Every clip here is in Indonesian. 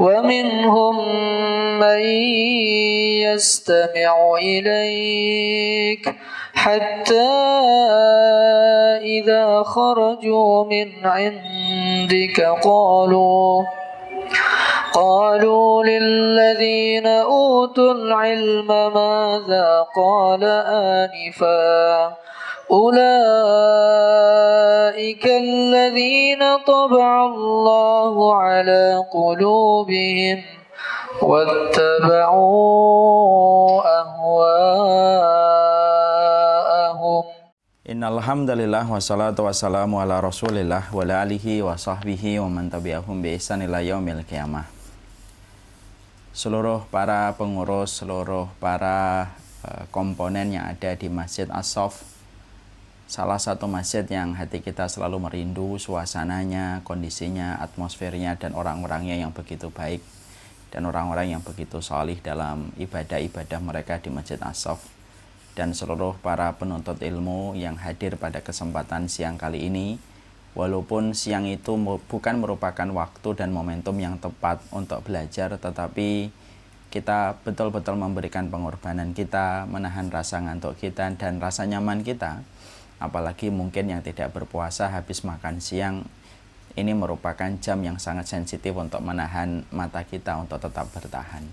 ومنهم من يستمع إليك حتى إذا خرجوا من عندك قالوا للذين أوتوا العلم ماذا قال آنفا أولئك الذين طبع الله على قلوبهم واتبعوا أهواءهم. Innal hamdalillah wassalatu wassalamu ala Rasulillah wa ala alihi wa sahbihi wa man tabi'ahum bi ihsan ila yaumil qiyamah. Seluruh para pengurus, seluruh para komponen yang ada di Masjid As-Shaff, salah satu masjid yang hati kita selalu merindu suasananya, kondisinya, atmosfernya, dan orang-orangnya yang begitu baik dan orang-orang yang begitu salih dalam ibadah-ibadah mereka di Masjid As-Shaff. Dan seluruh para penuntut ilmu yang hadir pada kesempatan siang kali ini, walaupun siang itu bukan merupakan waktu dan momentum yang tepat untuk belajar, tetapi kita betul-betul memberikan pengorbanan kita, menahan rasa ngantuk kita dan rasa nyaman kita. Apalagi mungkin yang tidak berpuasa habis makan siang, ini merupakan jam yang sangat sensitif untuk menahan mata kita untuk tetap bertahan.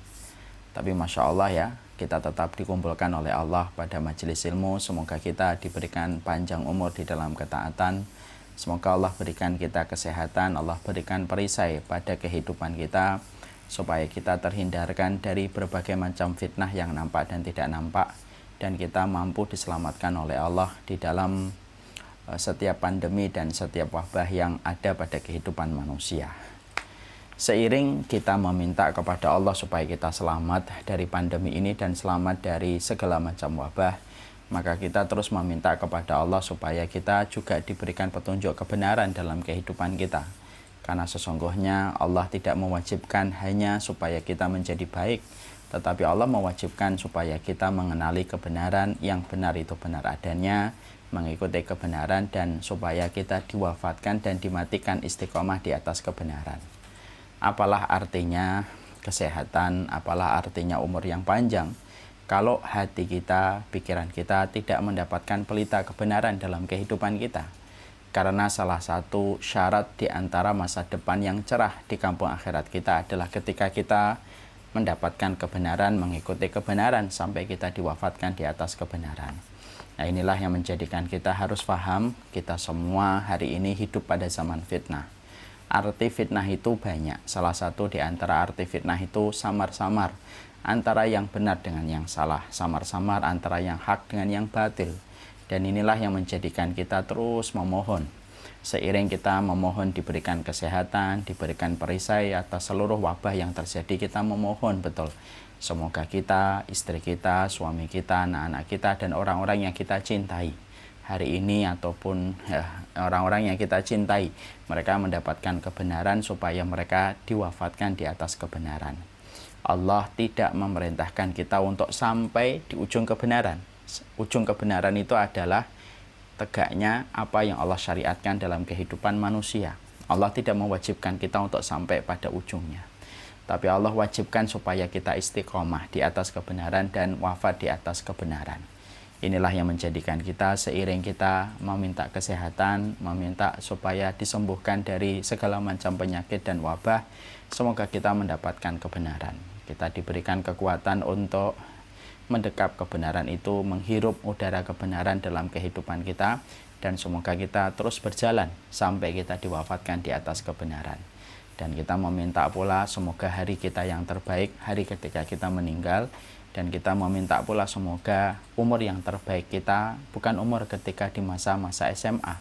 Tapi Masya Allah ya, kita tetap dikumpulkan oleh Allah pada majelis ilmu. Semoga kita diberikan panjang umur di dalam ketaatan. Semoga Allah berikan kita kesehatan, Allah berikan perisai pada kehidupan kita, supaya kita terhindarkan dari berbagai macam fitnah yang nampak dan tidak nampak, dan kita mampu diselamatkan oleh Allah di dalam setiap pandemi dan setiap wabah yang ada pada kehidupan manusia. Seiring kita meminta kepada Allah supaya kita selamat dari pandemi ini dan selamat dari segala macam wabah, maka kita terus meminta kepada Allah supaya kita juga diberikan petunjuk kebenaran dalam kehidupan kita. Karena sesungguhnya Allah tidak mewajibkan hanya supaya kita menjadi baik, tetapi Allah mewajibkan supaya kita mengenali kebenaran, yang benar itu benar adanya, mengikuti kebenaran, dan supaya kita diwafatkan dan dimatikan istiqomah di atas kebenaran. Apalah artinya kesehatan, apalah artinya umur yang panjang, kalau hati kita, pikiran kita tidak mendapatkan pelita kebenaran dalam kehidupan kita. Karena salah satu syarat di antara masa depan yang cerah di kampung akhirat kita adalah ketika kita mendapatkan kebenaran, mengikuti kebenaran sampai kita diwafatkan di atas kebenaran. Nah, inilah yang menjadikan kita harus paham, kita semua hari ini hidup pada zaman fitnah. Arti fitnah itu banyak. Salah satu di antara arti fitnah itu samar-samar antara yang benar dengan yang salah, samar-samar antara yang hak dengan yang batil. Dan inilah yang menjadikan kita terus memohon. Seiring kita memohon diberikan kesehatan, diberikan perisai atas seluruh wabah yang terjadi, kita memohon betul. Semoga kita, istri kita, suami kita, anak-anak kita, dan orang-orang yang kita cintai hari ini ataupun orang-orang yang kita cintai, mereka mendapatkan kebenaran supaya mereka diwafatkan di atas kebenaran. Allah tidak memerintahkan kita untuk sampai di ujung kebenaran. Ujung kebenaran itu adalah tegaknya apa yang Allah syariatkan dalam kehidupan manusia. Allah tidak mewajibkan kita untuk sampai pada ujungnya, tapi Allah wajibkan supaya kita istiqomah di atas kebenaran dan wafat di atas kebenaran. Inilah yang menjadikan kita seiring kita meminta kesehatan, meminta supaya disembuhkan dari segala macam penyakit dan wabah, semoga kita mendapatkan kebenaran. Kita diberikan kekuatan untuk mendekap kebenaran itu, menghirup udara kebenaran dalam kehidupan kita, dan semoga kita terus berjalan sampai kita diwafatkan di atas kebenaran. Dan kita meminta pula semoga hari kita yang terbaik, hari ketika kita meninggal, dan kita meminta pula semoga umur yang terbaik kita bukan umur ketika di masa-masa SMA,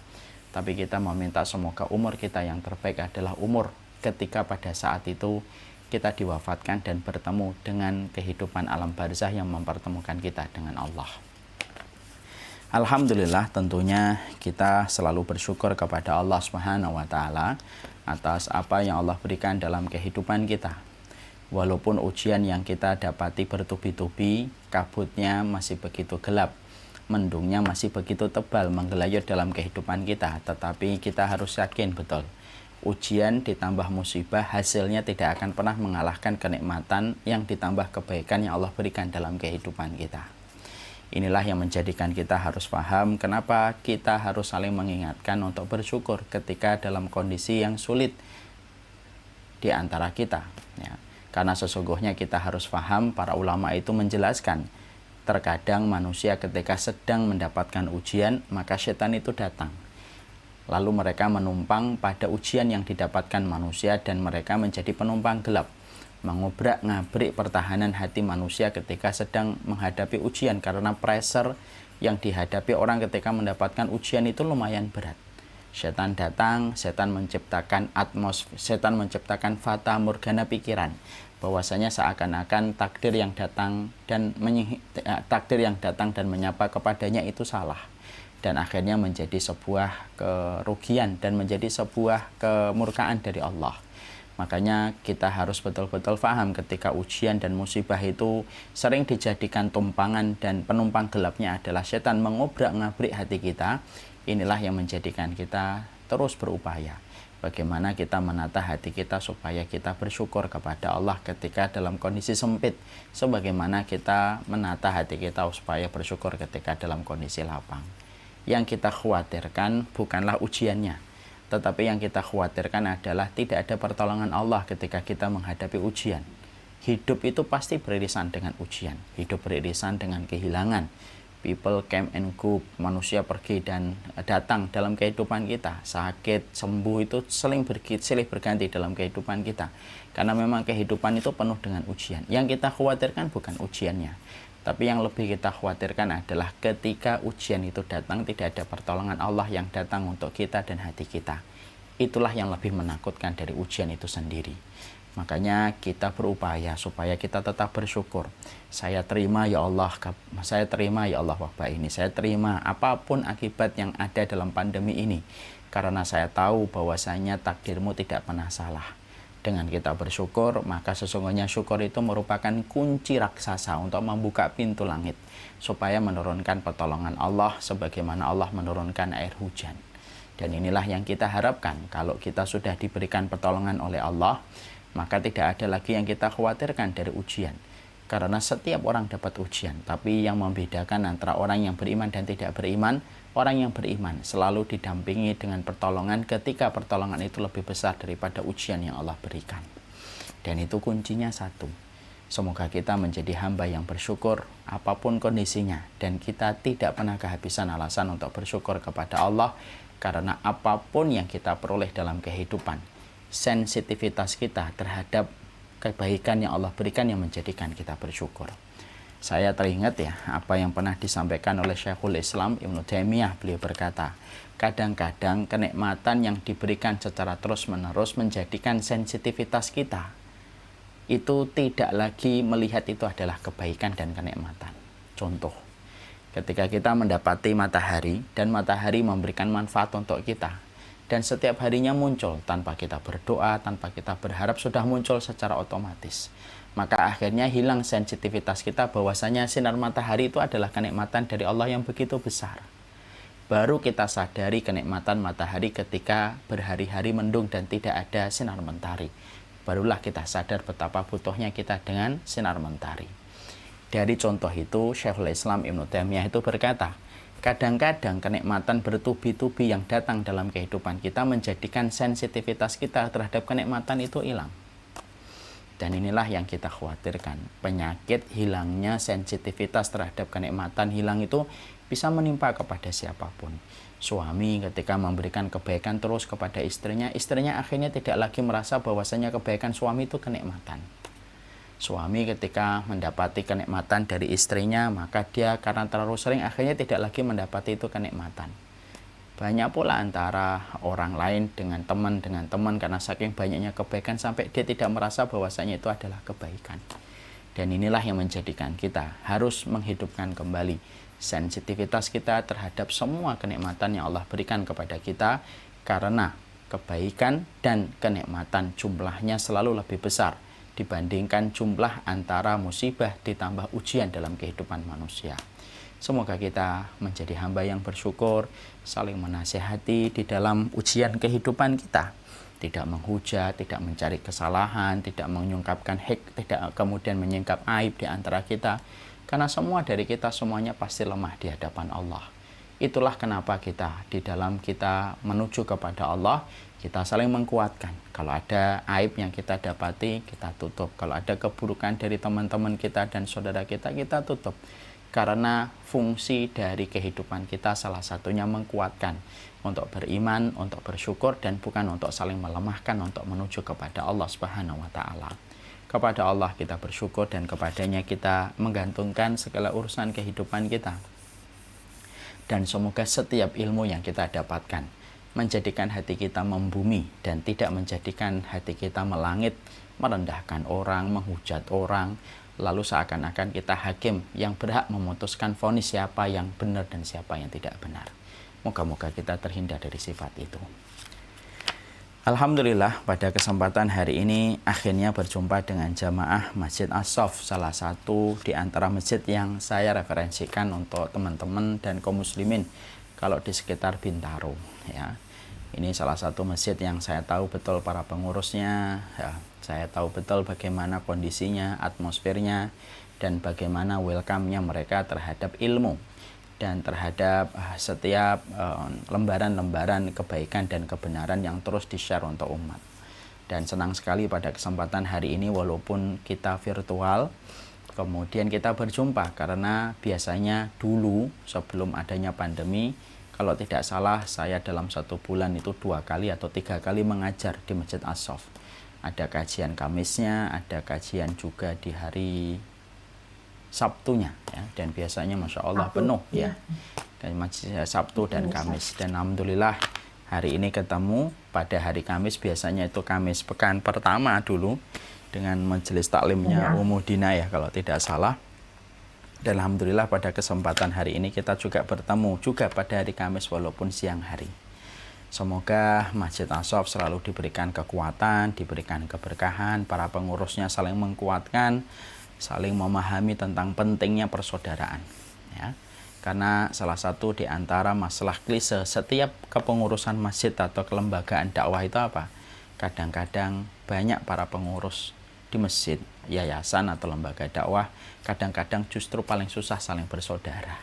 tapi kita meminta semoga umur kita yang terbaik adalah umur ketika pada saat itu kita diwafatkan dan bertemu dengan kehidupan alam barzah yang mempertemukan kita dengan Allah. Alhamdulillah, tentunya kita selalu bersyukur kepada Allah Subhanahu wa Ta'ala atas apa yang Allah berikan dalam kehidupan kita. Walaupun ujian yang kita dapati bertubi-tubi, kabutnya masih begitu gelap, mendungnya masih begitu tebal menggelayut dalam kehidupan kita, tetapi kita harus yakin betul Ujian ditambah musibah hasilnya tidak akan pernah mengalahkan kenikmatan yang ditambah kebaikan yang Allah berikan dalam kehidupan kita. Inilah yang menjadikan kita harus paham kenapa kita harus saling mengingatkan untuk bersyukur ketika dalam kondisi yang sulit di antara kita, ya. Karena sesungguhnya kita harus paham, para ulama itu menjelaskan, terkadang manusia ketika sedang mendapatkan ujian, maka setan itu datang. Lalu mereka menumpang pada ujian yang didapatkan manusia dan mereka menjadi penumpang gelap, mengobrak-ngabrik pertahanan hati manusia ketika sedang menghadapi ujian, karena pressure yang dihadapi orang ketika mendapatkan ujian itu lumayan berat. Setan datang, setan menciptakan atmosfer, setan menciptakan fata morgana pikiran, bahwasanya seakan-akan takdir yang datang dan menyapa kepadanya itu salah, dan akhirnya menjadi sebuah kerugian dan menjadi sebuah kemurkaan dari Allah. Makanya kita harus betul-betul paham ketika ujian dan musibah itu sering dijadikan tumpangan dan penumpang gelapnya adalah setan mengobrak-ngabrik hati kita. Inilah yang menjadikan kita terus berupaya bagaimana kita menata hati kita supaya kita bersyukur kepada Allah ketika dalam kondisi sempit, sebagaimana kita menata hati kita supaya bersyukur ketika dalam kondisi lapang. Yang kita khawatirkan bukanlah ujiannya, tetapi yang kita khawatirkan adalah tidak ada pertolongan Allah ketika kita menghadapi ujian. Hidup itu pasti beririsan dengan ujian, hidup beririsan dengan kehilangan. People come and go, manusia pergi dan datang dalam kehidupan kita. Sakit, sembuh itu silih berganti dalam kehidupan kita. Karena memang kehidupan itu penuh dengan ujian. Yang kita khawatirkan bukan ujiannya, tapi yang lebih kita khawatirkan adalah ketika ujian itu datang, tidak ada pertolongan Allah yang datang untuk kita dan hati kita. Itulah yang lebih menakutkan dari ujian itu sendiri. Makanya kita berupaya supaya kita tetap bersyukur. Saya terima ya Allah wabah ini. Saya terima apapun akibat yang ada dalam pandemi ini. Karena saya tahu bahwasanya takdirmu tidak pernah salah. Dengan kita bersyukur, maka sesungguhnya syukur itu merupakan kunci raksasa untuk membuka pintu langit, supaya menurunkan pertolongan Allah sebagaimana Allah menurunkan air hujan. Dan inilah yang kita harapkan. Kalau kita sudah diberikan pertolongan oleh Allah, maka tidak ada lagi yang kita khawatirkan dari ujian. Karena setiap orang dapat ujian, tapi yang membedakan antara orang yang beriman dan tidak beriman, orang yang beriman selalu didampingi dengan pertolongan ketika pertolongan itu lebih besar daripada ujian yang Allah berikan. Dan itu kuncinya satu. Semoga kita menjadi hamba yang bersyukur apapun kondisinya, dan kita tidak pernah kehabisan alasan untuk bersyukur kepada Allah, karena apapun yang kita peroleh dalam kehidupan, sensitivitas kita terhadap kebaikan yang Allah berikan yang menjadikan kita bersyukur. Saya teringat ya apa yang pernah disampaikan oleh Syekhul Islam Ibnu Taimiyah. Beliau berkata, kadang-kadang kenikmatan yang diberikan secara terus-menerus menjadikan sensitivitas kita itu tidak lagi melihat itu adalah kebaikan dan kenikmatan. Contoh, ketika kita mendapati matahari dan matahari memberikan manfaat untuk kita, dan setiap harinya muncul tanpa kita berdoa, tanpa kita berharap, sudah muncul secara otomatis. Maka akhirnya hilang sensitivitas kita bahwasanya sinar matahari itu adalah kenikmatan dari Allah yang begitu besar. Baru kita sadari kenikmatan matahari ketika berhari-hari mendung dan tidak ada sinar mentari. Barulah kita sadar betapa butuhnya kita dengan sinar mentari. Dari contoh itu, Syekhul Islam Ibnu Taimiyah itu berkata, kadang-kadang kenikmatan bertubi-tubi yang datang dalam kehidupan kita menjadikan sensitivitas kita terhadap kenikmatan itu hilang. Dan inilah yang kita khawatirkan. Penyakit hilangnya sensitivitas terhadap kenikmatan hilang itu bisa menimpa kepada siapapun. Suami ketika memberikan kebaikan terus kepada istrinya, istrinya akhirnya tidak lagi merasa bahwasanya kebaikan suami itu kenikmatan. Suami ketika mendapati kenikmatan dari istrinya, maka dia karena terlalu sering akhirnya tidak lagi mendapati itu kenikmatan. Banyak pula antara orang lain dengan teman karena saking banyaknya kebaikan sampai dia tidak merasa bahwasanya itu adalah kebaikan. Dan inilah yang menjadikan kita harus menghidupkan kembali sensitivitas kita terhadap semua kenikmatan yang Allah berikan kepada kita, karena kebaikan dan kenikmatan jumlahnya selalu lebih besar dibandingkan jumlah antara musibah ditambah ujian dalam kehidupan manusia. Semoga kita menjadi hamba yang bersyukur, saling menasihati di dalam ujian kehidupan kita. tidak menghujat, tidak mencari kesalahan, tidak menyungkapkan tidak kemudian menyingkap aib di antara kita. Karena semua dari kita semuanya pasti lemah di hadapan Allah. Itulah kenapa kita di dalam kita menuju kepada Allah, kita saling menguatkan. Kalau ada aib yang kita dapati, kita tutup. Kalau ada keburukan dari teman-teman kita dan saudara kita, kita tutup. Karena fungsi dari kehidupan kita salah satunya menguatkan untuk beriman, untuk bersyukur, dan bukan untuk saling melemahkan untuk menuju kepada Allah Subhanahu wa Ta'ala. Kepada Allah kita bersyukur dan kepadanya kita menggantungkan segala urusan kehidupan kita. Dan semoga setiap ilmu yang kita dapatkan menjadikan hati kita membumi dan tidak menjadikan hati kita melangit, merendahkan orang, menghujat orang, lalu seakan-akan kita hakim yang berhak memutuskan vonis siapa yang benar dan siapa yang tidak benar. Moga-moga kita terhindar dari sifat itu. Alhamdulillah, pada kesempatan hari ini akhirnya berjumpa dengan jamaah Masjid As-Saff, salah satu di antara masjid yang saya referensikan untuk teman-teman dan kaum muslimin kalau di sekitar Bintaro, ya. Ini salah satu masjid yang saya tahu betul para pengurusnya, ya. Saya tahu betul bagaimana kondisinya, atmosfernya, dan bagaimana welcome-nya mereka terhadap ilmu dan terhadap setiap lembaran-lembaran kebaikan dan kebenaran yang terus di-share untuk umat. Dan senang sekali pada kesempatan hari ini walaupun kita virtual, kemudian kita berjumpa karena biasanya dulu sebelum adanya pandemi, kalau tidak salah saya dalam 1 bulan itu 2 kali atau 3 kali mengajar di Masjid As-Saff. Ada kajian Kamisnya, ada kajian juga di hari Sabtunya, ya, dan biasanya Masya Allah penuh, ya, dan Sabtu dan Kamis. Dan Alhamdulillah hari ini ketemu pada hari Kamis. Biasanya itu Kamis pekan pertama dulu dengan majelis taklimnya Umudina, ya, kalau tidak salah. Dan Alhamdulillah pada kesempatan hari ini kita juga bertemu juga pada hari Kamis walaupun siang hari. Semoga Masjid As-Saff selalu diberikan kekuatan, diberikan keberkahan, para pengurusnya saling menguatkan, saling memahami tentang pentingnya persaudaraan, ya. Karena salah satu di antara masalah klise setiap kepengurusan masjid atau kelembagaan dakwah itu apa? Kadang-kadang banyak para pengurus di masjid, yayasan atau lembaga dakwah, kadang-kadang justru paling susah saling bersaudara.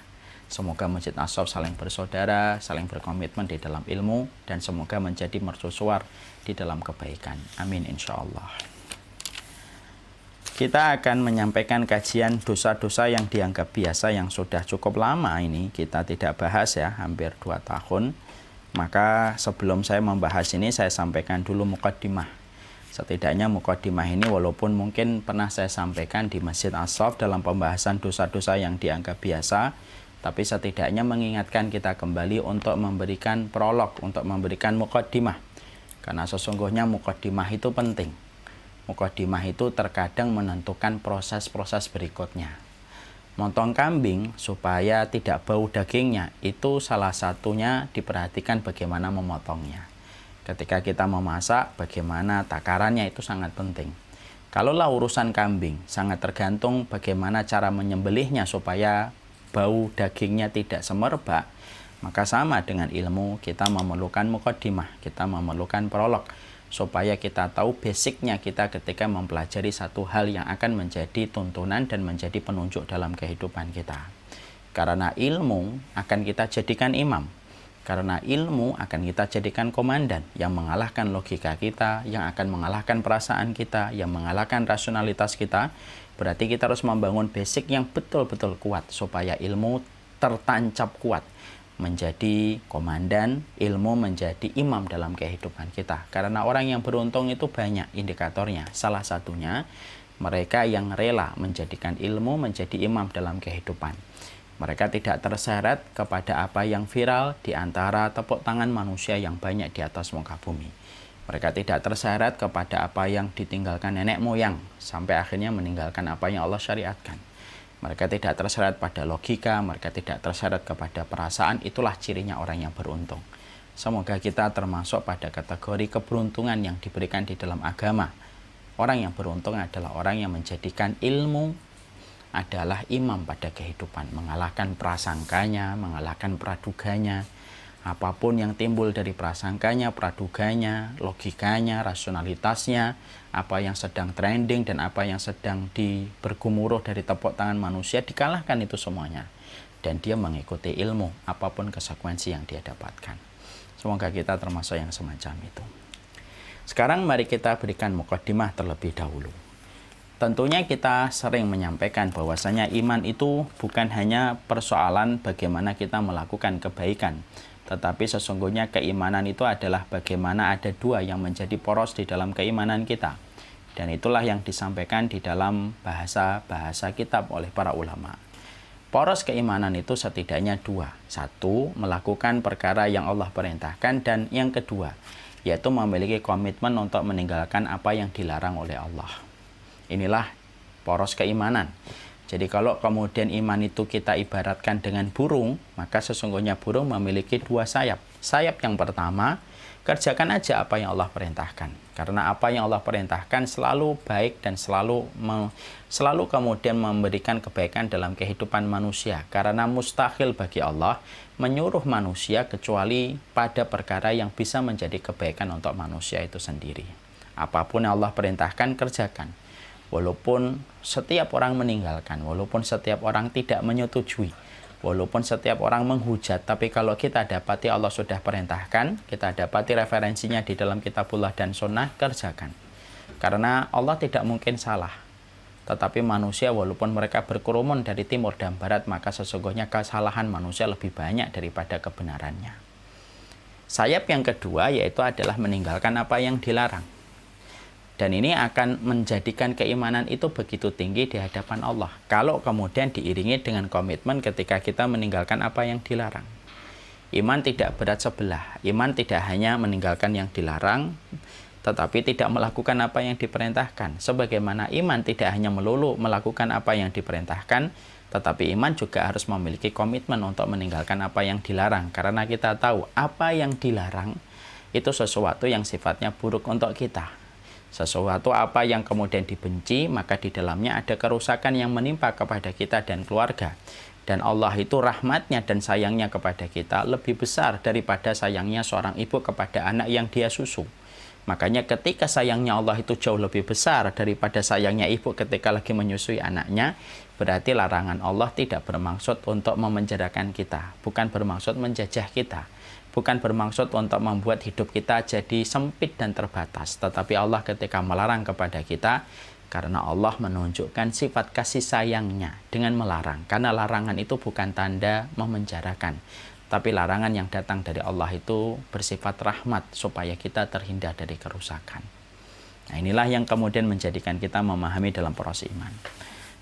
Semoga Masjid As-Saff saling bersaudara, saling berkomitmen di dalam ilmu, dan semoga menjadi mercusuar di dalam kebaikan. Amin insyaallah. Kita akan menyampaikan kajian dosa-dosa yang dianggap biasa yang sudah cukup lama ini kita tidak bahas, ya, hampir 2 tahun. Maka sebelum saya membahas ini saya sampaikan dulu muqaddimah. Setidaknya muqaddimah ini walaupun mungkin pernah saya sampaikan di Masjid As-Saff dalam pembahasan dosa-dosa yang dianggap biasa, tapi setidaknya mengingatkan kita kembali untuk memberikan prolog, untuk memberikan muqaddimah. Karena sesungguhnya muqaddimah itu penting. Muqaddimah itu terkadang menentukan proses-proses berikutnya. Motong kambing supaya tidak bau dagingnya, itu salah satunya diperhatikan bagaimana memotongnya. Ketika kita memasak, bagaimana takarannya itu sangat penting. Kalaulah urusan kambing, sangat tergantung bagaimana cara menyembelihnya supaya bau dagingnya tidak semerbak. Maka sama dengan ilmu, kita memerlukan muqaddimah, kita memerlukan prolog, supaya kita tahu basicnya kita ketika mempelajari satu hal yang akan menjadi tuntunan dan menjadi penunjuk dalam kehidupan kita. Karena ilmu akan kita jadikan imam, karena ilmu akan kita jadikan komandan yang mengalahkan logika kita, yang akan mengalahkan perasaan kita, yang mengalahkan rasionalitas kita. Berarti kita harus membangun basic yang betul-betul kuat supaya ilmu tertancap kuat menjadi komandan, ilmu menjadi imam dalam kehidupan kita. Karena orang yang beruntung itu banyak indikatornya. Salah satunya mereka yang rela menjadikan ilmu menjadi imam dalam kehidupan. Mereka tidak terseret kepada apa yang viral di antara tepuk tangan manusia yang banyak di atas muka bumi. Mereka tidak terseret kepada apa yang ditinggalkan nenek moyang sampai akhirnya meninggalkan apa yang Allah syariatkan. Mereka tidak terseret pada logika, mereka tidak terseret kepada perasaan. Itulah cirinya orang yang beruntung. Semoga kita termasuk pada kategori keberuntungan yang diberikan di dalam agama. Orang yang beruntung adalah orang yang menjadikan ilmu adalah imam pada kehidupan, mengalahkan prasangkanya, mengalahkan praduganya, Apapun yang timbul dari prasangkanya, praduganya, logikanya, rasionalitasnya, apa yang sedang trending dan apa yang sedang bergumuruh dari tepuk tangan manusia, dikalahkan itu semuanya. Dan dia mengikuti ilmu, apapun konsekuensi yang dia dapatkan. Semoga kita termasuk yang semacam itu. Sekarang mari kita berikan mukaddimah terlebih dahulu. Tentunya kita sering menyampaikan bahwasanya iman itu bukan hanya persoalan bagaimana kita melakukan kebaikan, tetapi sesungguhnya keimanan itu adalah bagaimana ada dua yang menjadi poros di dalam keimanan kita. Dan itulah yang disampaikan di dalam bahasa-bahasa kitab oleh para ulama. Poros keimanan itu setidaknya dua. Satu, melakukan perkara yang Allah perintahkan, dan yang kedua, yaitu memiliki komitmen untuk meninggalkan apa yang dilarang oleh Allah. Inilah poros keimanan. Jadi kalau kemudian iman itu kita ibaratkan dengan burung, maka sesungguhnya burung memiliki dua sayap. Sayap yang pertama, kerjakan aja apa yang Allah perintahkan. Karena apa yang Allah perintahkan selalu baik dan selalu kemudian memberikan kebaikan dalam kehidupan manusia. Karena mustahil bagi Allah menyuruh manusia kecuali pada perkara yang bisa menjadi kebaikan untuk manusia itu sendiri. Apapun yang Allah perintahkan, kerjakan. Walaupun setiap orang meninggalkan, walaupun setiap orang tidak menyetujui, walaupun setiap orang menghujat, tapi kalau kita dapati Allah sudah perintahkan, kita dapati referensinya di dalam kitabullah dan sunnah, kerjakan. Karena Allah tidak mungkin salah. Tetapi manusia walaupun mereka berkerumun dari timur dan barat, maka sesungguhnya kesalahan manusia lebih banyak daripada kebenarannya. Sayap yang kedua yaitu adalah meninggalkan apa yang dilarang. Dan ini akan menjadikan keimanan itu begitu tinggi di hadapan Allah. Kalau kemudian diiringi dengan komitmen ketika kita meninggalkan apa yang dilarang. Iman tidak berat sebelah. Iman tidak hanya meninggalkan yang dilarang, tetapi tidak melakukan apa yang diperintahkan. Sebagaimana iman tidak hanya melulu melakukan apa yang diperintahkan, tetapi iman juga harus memiliki komitmen untuk meninggalkan apa yang dilarang. Karena kita tahu apa yang dilarang itu sesuatu yang sifatnya buruk untuk kita. Sesuatu apa yang kemudian dibenci, maka di dalamnya ada kerusakan yang menimpa kepada kita dan keluarga. Dan Allah itu rahmatnya dan sayangnya kepada kita lebih besar daripada sayangnya seorang ibu kepada anak yang dia susu. Makanya ketika sayangnya Allah itu jauh lebih besar daripada sayangnya ibu ketika lagi menyusui anaknya, berarti larangan Allah tidak bermaksud untuk memenjarakan kita, bukan bermaksud menjajah kita. Bukan bermaksud untuk membuat hidup kita jadi sempit dan terbatas. Tetapi Allah ketika melarang kepada kita, karena Allah menunjukkan sifat kasih sayangnya dengan melarang. Karena larangan itu bukan tanda memenjarakan. Tapi larangan yang datang dari Allah itu bersifat rahmat supaya kita terhindar dari kerusakan. Nah, inilah yang kemudian menjadikan kita memahami dalam proses iman.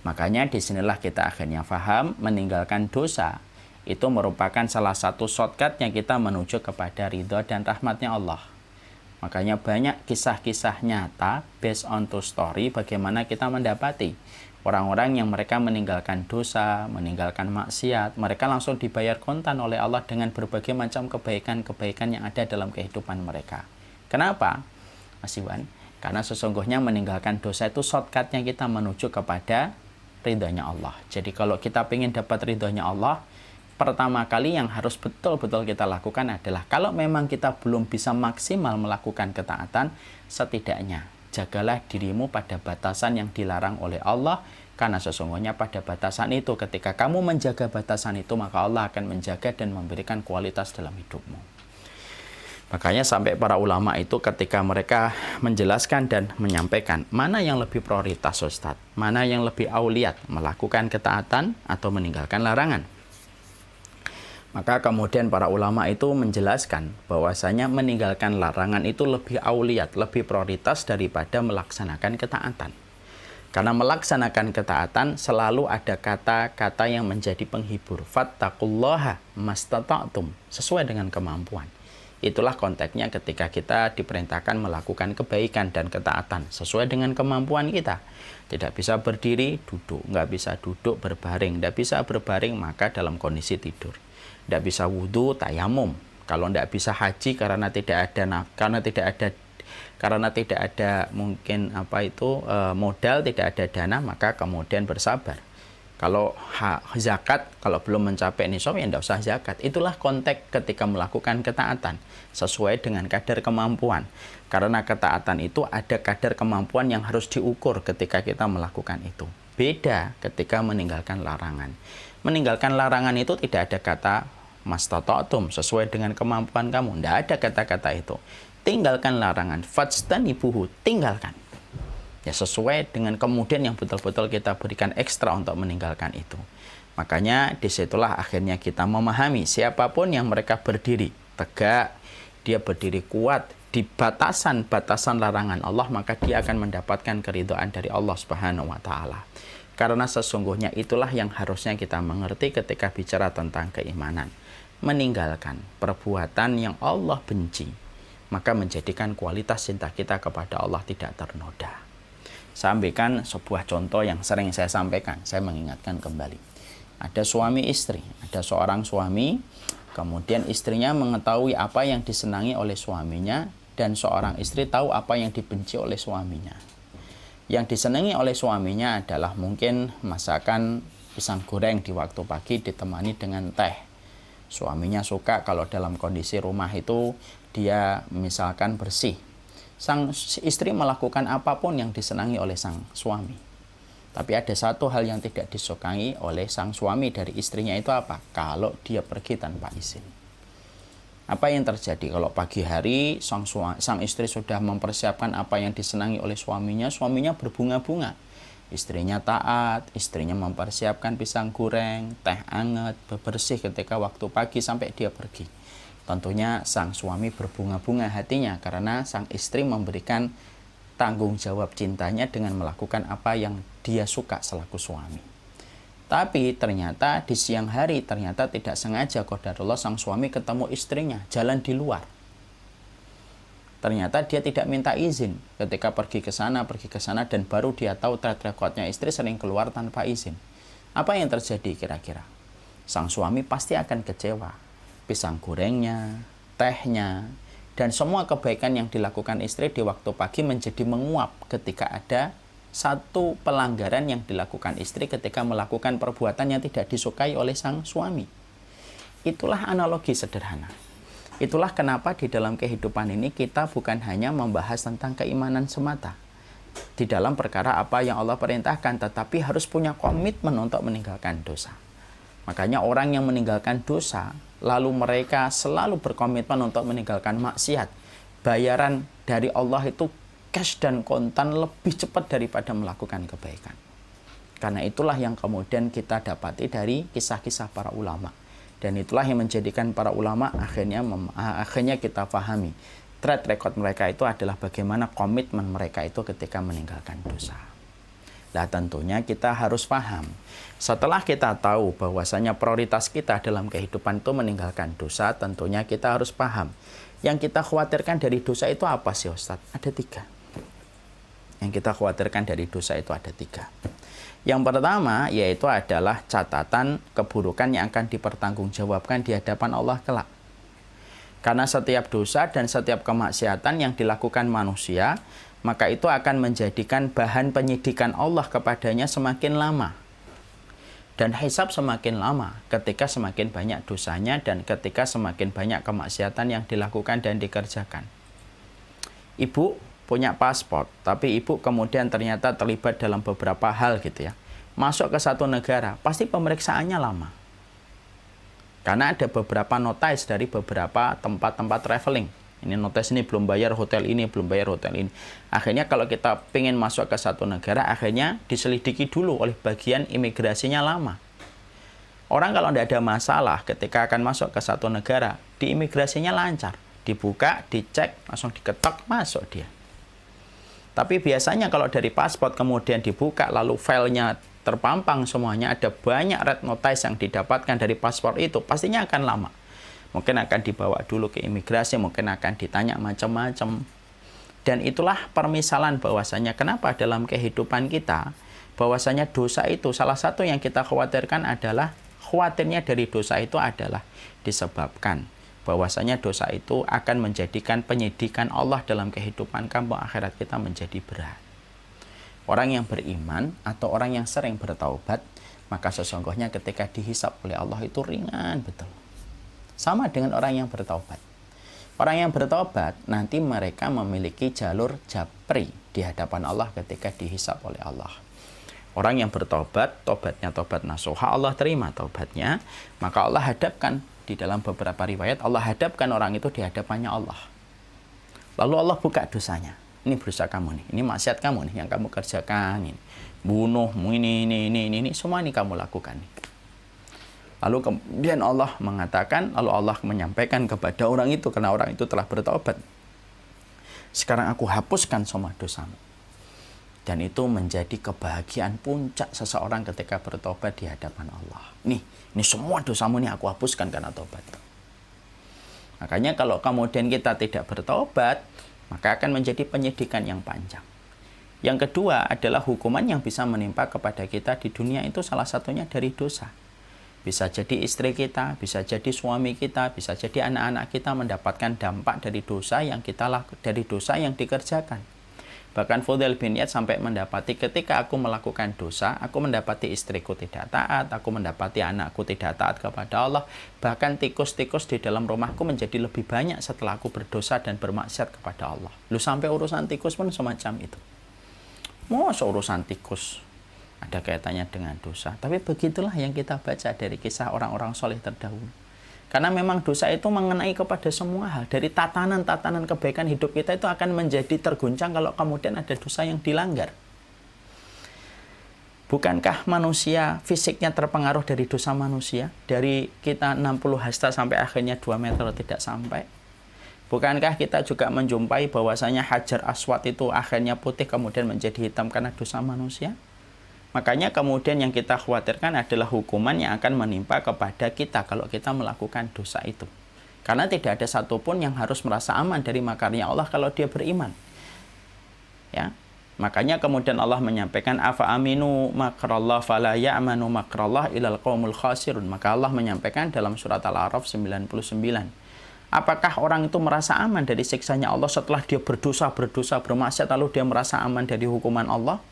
Makanya disinilah kita akhirnya faham meninggalkan dosa itu merupakan salah satu shortcutnya kita menuju kepada ridho dan rahmatnya Allah. Makanya banyak kisah-kisah nyata based on true story bagaimana kita mendapati orang-orang yang mereka meninggalkan dosa, meninggalkan maksiat, mereka langsung dibayar kontan oleh Allah dengan berbagai macam kebaikan-kebaikan yang ada dalam kehidupan mereka. Kenapa, Mas Iwan? Karena sesungguhnya meninggalkan dosa itu shortcutnya kita menuju kepada ridhonya Allah. Jadi kalau kita ingin dapat ridhonya Allah, pertama kali yang harus betul-betul kita lakukan adalah kalau memang kita belum bisa maksimal melakukan ketaatan, setidaknya jagalah dirimu pada batasan yang dilarang oleh Allah, karena sesungguhnya pada batasan itu, ketika kamu menjaga batasan itu, maka Allah akan menjaga dan memberikan kualitas dalam hidupmu. Makanya sampai para ulama itu ketika mereka menjelaskan dan menyampaikan mana yang lebih prioritas Ustadz, mana yang lebih auliat, melakukan ketaatan atau meninggalkan larangan. Maka kemudian para ulama itu menjelaskan bahwasanya meninggalkan larangan itu lebih auliyat, lebih prioritas daripada melaksanakan ketaatan. Karena melaksanakan ketaatan selalu ada kata-kata yang menjadi penghibur. Fattaqullaha mastata'tum, sesuai dengan kemampuan. Itulah konteksnya ketika kita diperintahkan melakukan kebaikan dan ketaatan sesuai dengan kemampuan kita. Tidak bisa berdiri, duduk. Nggak bisa duduk, berbaring. Nggak bisa berbaring, maka dalam kondisi tidur. Tidak bisa wudhu, tayamum. Kalau tidak bisa haji karena tidak ada mungkin modal, tidak ada dana, maka kemudian bersabar. Kalau zakat, kalau belum mencapai nisab ya tidak usah zakat. Itulah konteks ketika melakukan ketaatan sesuai dengan kadar kemampuan. Karena ketaatan itu ada kadar kemampuan yang harus diukur ketika kita melakukan itu. Beda ketika meninggalkan larangan. Meninggalkan larangan itu tidak ada kata mastata'tum, sesuai dengan kemampuan kamu. Tidak ada kata-kata itu. Tinggalkan larangan, fajtanibuhu, tinggalkan. Ya sesuai dengan kemudian yang betul-betul kita berikan ekstra untuk meninggalkan itu. Makanya disitulah akhirnya kita memahami siapapun yang mereka berdiri tegak, dia berdiri kuat di batasan-batasan larangan Allah, maka dia akan mendapatkan keridhaan dari Allah Subhanahu wa Ta'ala. Karena sesungguhnya itulah yang harusnya kita mengerti ketika bicara tentang keimanan. Meninggalkan perbuatan yang Allah benci, maka menjadikan kualitas cinta kita kepada Allah tidak ternoda. Saya sampaikan sebuah contoh yang sering saya sampaikan, saya mengingatkan kembali. Ada suami istri, ada seorang suami, kemudian istrinya mengetahui apa yang disenangi oleh suaminya, dan seorang istri tahu apa yang dibenci oleh suaminya. Yang disenangi oleh suaminya adalah mungkin masakan pisang goreng di waktu pagi ditemani dengan teh. Suaminya suka kalau dalam kondisi rumah itu dia misalkan bersih. Sang istri melakukan apapun yang disenangi oleh sang suami. Tapi ada satu hal yang tidak disukai oleh sang suami dari istrinya, itu apa? Kalau dia pergi tanpa izin. Apa yang terjadi? Kalau pagi hari sang istri sudah mempersiapkan apa yang disenangi oleh suaminya, suaminya berbunga-bunga. Istrinya taat, istrinya mempersiapkan pisang goreng, teh hangat, bebersih ketika waktu pagi sampai dia pergi. Tentunya sang suami berbunga-bunga hatinya karena sang istri memberikan tanggung jawab cintanya dengan melakukan apa yang dia suka selaku suami. Tapi ternyata di siang hari ternyata tidak sengaja qadarullah sang suami ketemu istrinya jalan di luar. Ternyata dia tidak minta izin ketika pergi ke sana dan baru dia tahu track recordnya istri sering keluar tanpa izin. Apa yang terjadi kira-kira? Sang suami pasti akan kecewa. Pisang gorengnya, tehnya, dan semua kebaikan yang dilakukan istri di waktu pagi menjadi menguap ketika ada satu pelanggaran yang dilakukan istri ketika melakukan perbuatan yang tidak disukai oleh sang suami. Itulah analogi sederhana. Itulah kenapa di dalam kehidupan ini kita bukan hanya membahas tentang keimanan semata. Di dalam perkara apa yang Allah perintahkan, tetapi harus punya komitmen untuk meninggalkan dosa. Makanya orang yang meninggalkan dosa, lalu mereka selalu berkomitmen untuk meninggalkan maksiat, bayaran dari Allah itu cash dan kontan lebih cepat daripada melakukan kebaikan. Karena itulah yang kemudian kita dapati dari kisah-kisah para ulama. Dan itulah yang menjadikan para ulama akhirnya kita pahami. Track record mereka itu adalah bagaimana komitmen mereka itu ketika meninggalkan dosa. Nah tentunya kita harus paham. Setelah kita tahu bahwasanya prioritas kita dalam kehidupan itu meninggalkan dosa, tentunya kita harus paham. Yang kita khawatirkan dari dosa itu apa sih Ustadz? Ada 3. Yang kita khawatirkan dari dosa itu ada 3. Yang pertama yaitu adalah catatan keburukan yang akan dipertanggungjawabkan di hadapan Allah kelak. Karena setiap dosa dan setiap kemaksiatan yang dilakukan manusia, maka itu akan menjadikan bahan penyidikan Allah kepadanya semakin lama. Dan hisab semakin lama ketika semakin banyak dosanya dan ketika semakin banyak kemaksiatan yang dilakukan dan dikerjakan. Ibu punya paspor, tapi ibu kemudian ternyata terlibat dalam beberapa hal gitu ya. Masuk ke satu negara, pasti pemeriksaannya lama. Karena ada beberapa notice dari beberapa tempat-tempat traveling. Ini notice ini belum bayar hotel ini, belum bayar hotel ini. Akhirnya kalau kita pengen masuk ke satu negara, akhirnya diselidiki dulu oleh bagian imigrasinya lama. Orang kalau tidak ada masalah ketika akan masuk ke satu negara, di imigrasinya lancar. Dibuka, dicek, langsung diketok, masuk dia. Tapi biasanya kalau dari paspor kemudian dibuka, lalu filenya terpampang semuanya, ada banyak red notice yang didapatkan dari paspor itu, pastinya akan lama. Mungkin akan dibawa dulu ke imigrasi, mungkin akan ditanya macam-macam. Dan itulah permisalan bahwasanya kenapa dalam kehidupan kita, bahwasanya dosa itu salah satu yang kita khawatirkan adalah, khawatirnya dari dosa itu adalah disebabkan bahwasanya dosa itu akan menjadikan penyidikan Allah dalam kehidupan kamu akhirat kita menjadi berat. Orang yang beriman atau orang yang sering bertaubat, maka sesungguhnya ketika dihisap oleh Allah itu ringan betul. Sama dengan orang yang bertobat. Orang yang bertobat nanti mereka memiliki jalur japri di hadapan Allah ketika dihisap oleh Allah. Orang yang bertobat, tobatnya tobat nasuha, Allah terima tobatnya, maka Allah hadapkan, di dalam beberapa riwayat Allah hadapkan orang itu di hadapannya Allah. Lalu Allah buka dosanya. Ini dosa kamu nih, ini maksiat kamu nih yang kamu kerjakan ini. Bunuhmu ini, semua ini kamu lakukan nih. Lalu kemudian Allah mengatakan, lalu Allah menyampaikan kepada orang itu, karena orang itu telah bertobat. Sekarang aku hapuskan semua dosamu. Dan itu menjadi kebahagiaan puncak seseorang ketika bertobat di hadapan Allah. Ini semua dosamu ini aku hapuskan karena tobat. Makanya kalau kemudian kita tidak bertobat, maka akan menjadi penyidikan yang panjang. Yang kedua adalah hukuman yang bisa menimpa kepada kita di dunia itu salah satunya dari dosa. Bisa jadi istri kita, bisa jadi suami kita, bisa jadi anak-anak kita mendapatkan dampak dari dosa yang dikerjakan. Bahkan Fudail bin Iyad sampai mendapati ketika aku melakukan dosa, aku mendapati istriku tidak taat, aku mendapati anakku tidak taat kepada Allah. Bahkan tikus-tikus di dalam rumahku menjadi lebih banyak setelah aku berdosa dan bermaksiat kepada Allah. Lu sampai urusan tikus pun semacam itu. Masa urusan tikus ada kaitannya dengan dosa. Tapi begitulah yang kita baca dari kisah orang-orang soleh terdahulu. Karena memang dosa itu mengenai kepada semua hal. Dari tatanan-tatanan kebaikan hidup kita itu akan menjadi terguncang kalau kemudian ada dosa yang dilanggar. Bukankah manusia fisiknya terpengaruh dari dosa manusia? Dari kita 60 hasta sampai akhirnya 2 meter tidak sampai. Bukankah kita juga menjumpai bahwasanya Hajar Aswad itu akhirnya putih kemudian menjadi hitam karena dosa manusia? Makanya kemudian yang kita khawatirkan adalah hukuman yang akan menimpa kepada kita kalau kita melakukan dosa itu. Karena tidak ada satupun yang harus merasa aman dari makarnya Allah kalau dia beriman. Ya. Makanya kemudian Allah menyampaikan afa aminu makrallah fala ya'manu makrallah ilal qaumul khasirun. Maka Allah menyampaikan dalam surat Al-A'raf 99. Apakah orang itu merasa aman dari siksanya Allah setelah dia berdosa bermaksiat lalu dia merasa aman dari hukuman Allah?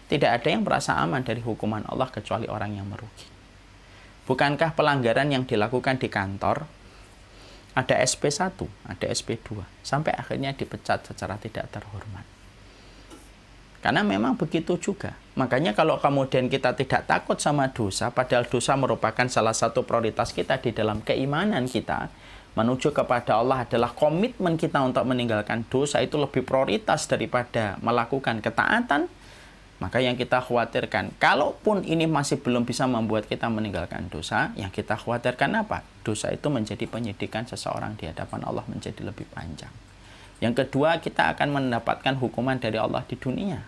Tidak ada yang merasa aman dari hukuman Allah kecuali orang yang merugi. Bukankah pelanggaran yang dilakukan di kantor ada SP1, ada SP2, sampai akhirnya dipecat secara tidak terhormat. Karena memang begitu juga. Makanya kalau kemudian kita tidak takut sama dosa, padahal dosa merupakan salah satu prioritas kita di dalam keimanan kita, menuju kepada Allah adalah komitmen kita untuk meninggalkan dosa itu lebih prioritas daripada melakukan ketaatan. Maka yang kita khawatirkan, kalaupun ini masih belum bisa membuat kita meninggalkan dosa, yang kita khawatirkan apa? Dosa itu menjadi penyidikan seseorang di hadapan Allah menjadi lebih panjang. Yang kedua, kita akan mendapatkan hukuman dari Allah di dunia.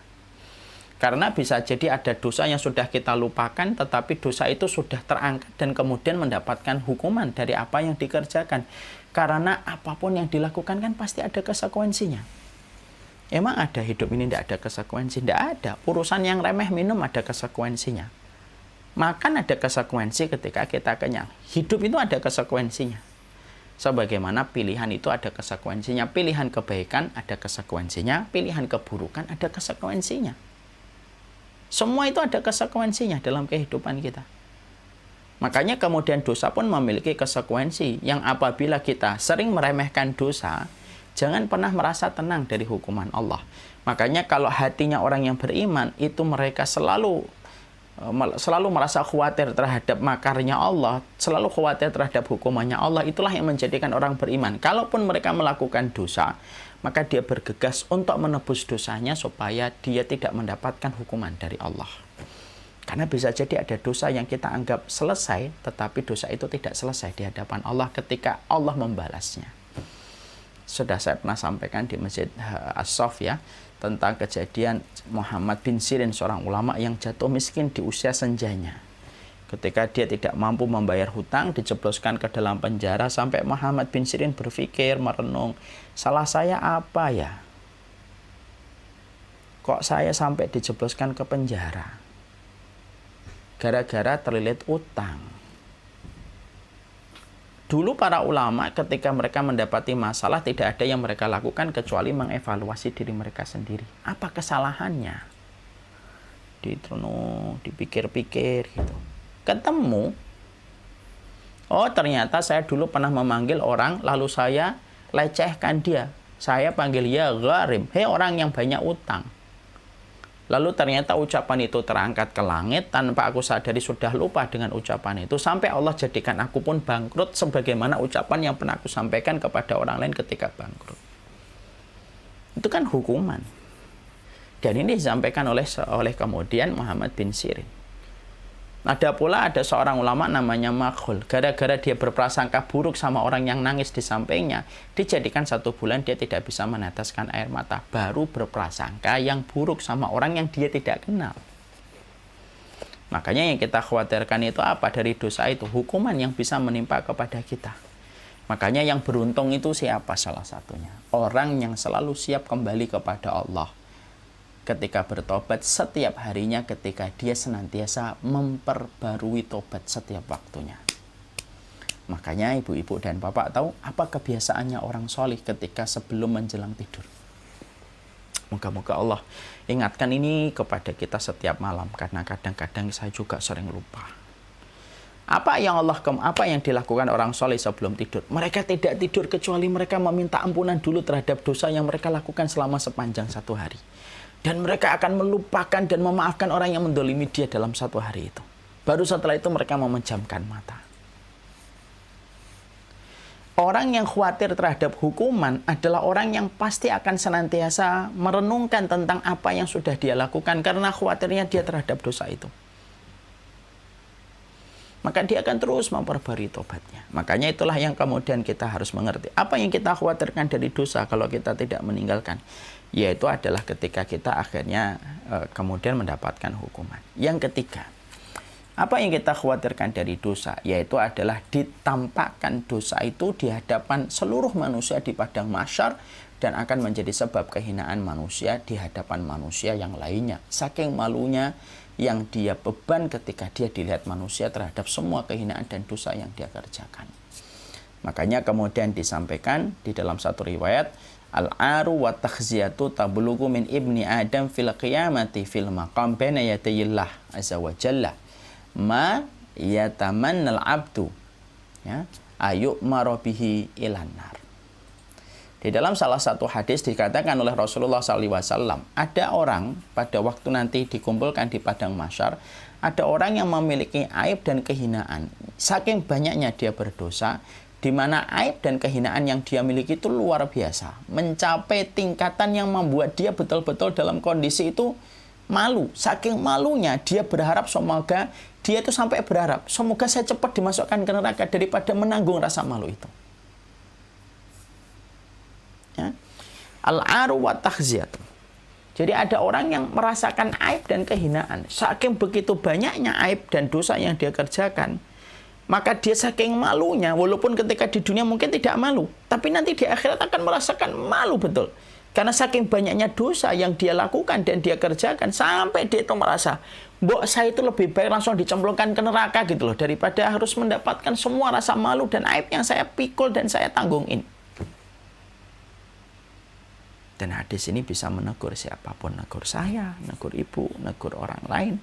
Karena bisa jadi ada dosa yang sudah kita lupakan, tetapi dosa itu sudah terangkat dan kemudian mendapatkan hukuman dari apa yang dikerjakan. Karena apapun yang dilakukan kan pasti ada konsekuensinya. Emang ada hidup ini tidak ada konsekuensi? Tidak ada. Urusan yang remeh minum ada konsekuensinya. Makan ada konsekuensi ketika kita kenyang. Hidup itu ada konsekuensinya. Sebagaimana pilihan itu ada konsekuensinya. Pilihan kebaikan ada konsekuensinya. Pilihan keburukan ada konsekuensinya. Semua itu ada konsekuensinya dalam kehidupan kita. Makanya kemudian dosa pun memiliki konsekuensi. Yang apabila kita sering meremehkan dosa, jangan pernah merasa tenang dari hukuman Allah. Makanya kalau hatinya orang yang beriman, itu mereka selalu merasa khawatir terhadap makarnya Allah, selalu khawatir terhadap hukumannya Allah. Itulah yang menjadikan orang beriman. Kalaupun mereka melakukan dosa, maka dia bergegas untuk menebus dosanya supaya dia tidak mendapatkan hukuman dari Allah. Karena bisa jadi ada dosa yang kita anggap selesai, tetapi dosa itu tidak selesai di hadapan Allah ketika Allah membalasnya. Sudah saya pernah sampaikan di Masjid As-Sof ya, tentang kejadian Muhammad bin Sirin, seorang ulama yang jatuh miskin di usia senjanya. Ketika dia tidak mampu membayar hutang, dijebloskan ke dalam penjara, sampai Muhammad bin Sirin berpikir, merenung, salah saya apa ya? Kok saya sampai dijebloskan ke penjara? Gara-gara terlilit utang. Dulu para ulama ketika mereka mendapati masalah tidak ada yang mereka lakukan kecuali mengevaluasi diri mereka sendiri. Apa kesalahannya? Di dipikir-pikir gitu. Ketemu, oh ternyata saya dulu pernah memanggil orang, lalu saya lecehkan dia. Saya panggil ya gharib, hei orang yang banyak utang. Lalu ternyata ucapan itu terangkat ke langit tanpa aku sadari, sudah lupa dengan ucapan itu. Sampai Allah jadikan aku pun bangkrut sebagaimana ucapan yang pernah aku sampaikan kepada orang lain ketika bangkrut. Itu kan hukuman. Dan ini disampaikan oleh kemudian Muhammad bin Sirin. Ada seorang ulama namanya Makhul. Gara-gara dia berprasangka buruk sama orang yang nangis di sampingnya, dijadikan 1 bulan dia tidak bisa meneteskan air mata. Baru berprasangka yang buruk sama orang yang dia tidak kenal. Makanya yang kita khawatirkan itu apa? Dari dosa itu, hukuman yang bisa menimpa kepada kita. Makanya yang beruntung itu siapa salah satunya? Orang yang selalu siap kembali kepada Allah ketika bertobat setiap harinya, ketika dia senantiasa memperbarui tobat setiap waktunya. Makanya ibu-ibu dan bapak tahu apa kebiasaannya orang solih ketika sebelum menjelang tidur. Moga-moga Allah ingatkan ini kepada kita setiap malam, karena kadang-kadang saya juga sering lupa. Apa yang dilakukan orang soleh sebelum tidur? Mereka tidak tidur kecuali mereka meminta ampunan dulu terhadap dosa yang mereka lakukan selama sepanjang 1 hari. Dan mereka akan melupakan dan memaafkan orang yang mendolimi dia dalam 1 hari itu. Baru setelah itu mereka memejamkan mata. Orang yang khawatir terhadap hukuman adalah orang yang pasti akan senantiasa merenungkan tentang apa yang sudah dia lakukan, karena khawatirnya dia terhadap dosa itu. Maka dia akan terus memperbarui tobatnya. Makanya itulah yang kemudian kita harus mengerti. Apa yang kita khawatirkan dari dosa kalau kita tidak meninggalkan? Yaitu adalah ketika kita akhirnya kemudian mendapatkan hukuman. Yang ketiga, apa yang kita khawatirkan dari dosa? Yaitu adalah ditampakkan dosa itu di hadapan seluruh manusia di padang mahsyar, dan akan menjadi sebab kehinaan manusia di hadapan manusia yang lainnya. Saking malunya yang dia beban ketika dia dilihat manusia terhadap semua kehinaan dan dosa yang dia kerjakan. Makanya kemudian disampaikan di dalam satu riwayat, al-aru wa takhziyatu tablugu min ibni Adam fil qiyamati fil maqam baina yadayillah azza wa jalla ma yatamannal abdu ya ayyu'maru bihi ilan nar. Di dalam salah satu hadis dikatakan oleh Rasulullah SAW, ada orang pada waktu nanti dikumpulkan di padang mahsyar, ada orang yang memiliki aib dan kehinaan. Saking banyaknya dia berdosa, di mana aib dan kehinaan yang dia miliki itu luar biasa, mencapai tingkatan yang membuat dia betul-betul dalam kondisi itu malu. Saking malunya dia berharap semoga dia itu sampai berharap semoga saya cepat dimasukkan ke neraka daripada menanggung rasa malu itu. Ya. Al-aru wa takhziyat. Jadi ada orang yang merasakan aib dan kehinaan. Saking begitu banyaknya aib dan dosa yang dia kerjakan, maka dia saking malunya, walaupun ketika di dunia mungkin tidak malu, tapi nanti di akhirat akan merasakan malu betul. Karena saking banyaknya dosa yang dia lakukan dan dia kerjakan, sampai dia itu merasa, mbok saya itu lebih baik langsung dicemplungkan ke neraka gitu loh, daripada harus mendapatkan semua rasa malu dan aib yang saya pikul dan saya tanggung ini. Dan hadis ini bisa menegur siapapun, negur saya, negur ibu, negur orang lain.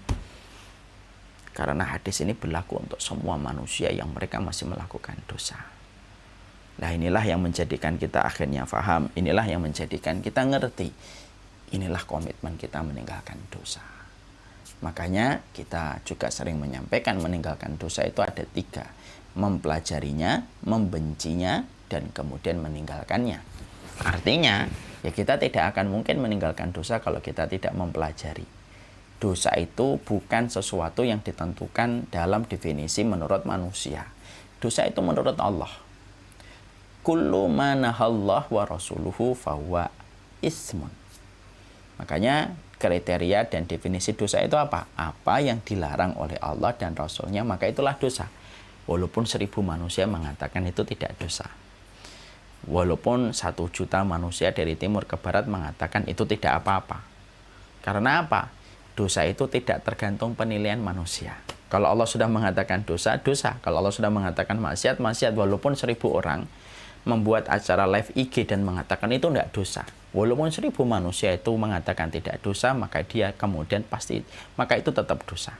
Karena hadis ini berlaku untuk semua manusia yang mereka masih melakukan dosa. Nah inilah yang menjadikan kita akhirnya faham. Inilah yang menjadikan kita ngerti. Inilah komitmen kita meninggalkan dosa. Makanya kita juga sering menyampaikan meninggalkan dosa itu ada 3. Mempelajarinya, membencinya, dan kemudian meninggalkannya. Artinya ya kita tidak akan mungkin meninggalkan dosa kalau kita tidak mempelajari. Dosa itu bukan sesuatu yang ditentukan dalam definisi menurut manusia. Dosa itu menurut Allah. Kullu ma nahallahu wa rasuluhu fahuwa ismun. Makanya kriteria dan definisi dosa itu apa? Apa yang dilarang oleh Allah dan Rasulnya, maka itulah dosa. Walaupun 1000 manusia mengatakan itu tidak dosa. Walaupun 1 juta manusia dari timur ke barat mengatakan itu tidak apa-apa. Karena apa? Dosa itu tidak tergantung penilaian manusia. Kalau Allah sudah mengatakan dosa, dosa. Kalau Allah sudah mengatakan maksiat, maksiat. Walaupun 1000 orang membuat acara live IG dan mengatakan itu tidak dosa. Walaupun 1000 manusia itu mengatakan tidak dosa, maka dia kemudian maka itu tetap dosa.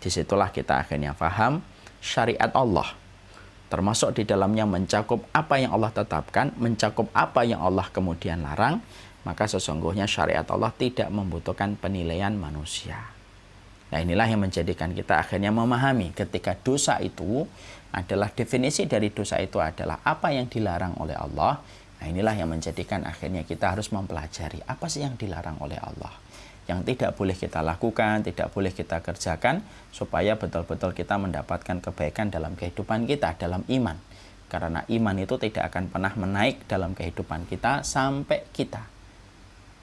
Disitulah kita akhirnya paham syariat Allah. Termasuk di dalamnya mencakup apa yang Allah tetapkan, mencakup apa yang Allah kemudian larang, maka sesungguhnya syariat Allah tidak membutuhkan penilaian manusia. Nah, inilah yang menjadikan kita akhirnya memahami ketika dosa itu adalah definisi dari dosa itu adalah apa yang dilarang oleh Allah. Nah, inilah yang menjadikan akhirnya kita harus mempelajari apa sih yang dilarang oleh Allah. Yang tidak boleh kita lakukan, tidak boleh kita kerjakan supaya betul-betul kita mendapatkan kebaikan dalam kehidupan kita, dalam iman. Karena iman itu tidak akan pernah menaik dalam kehidupan kita sampai kita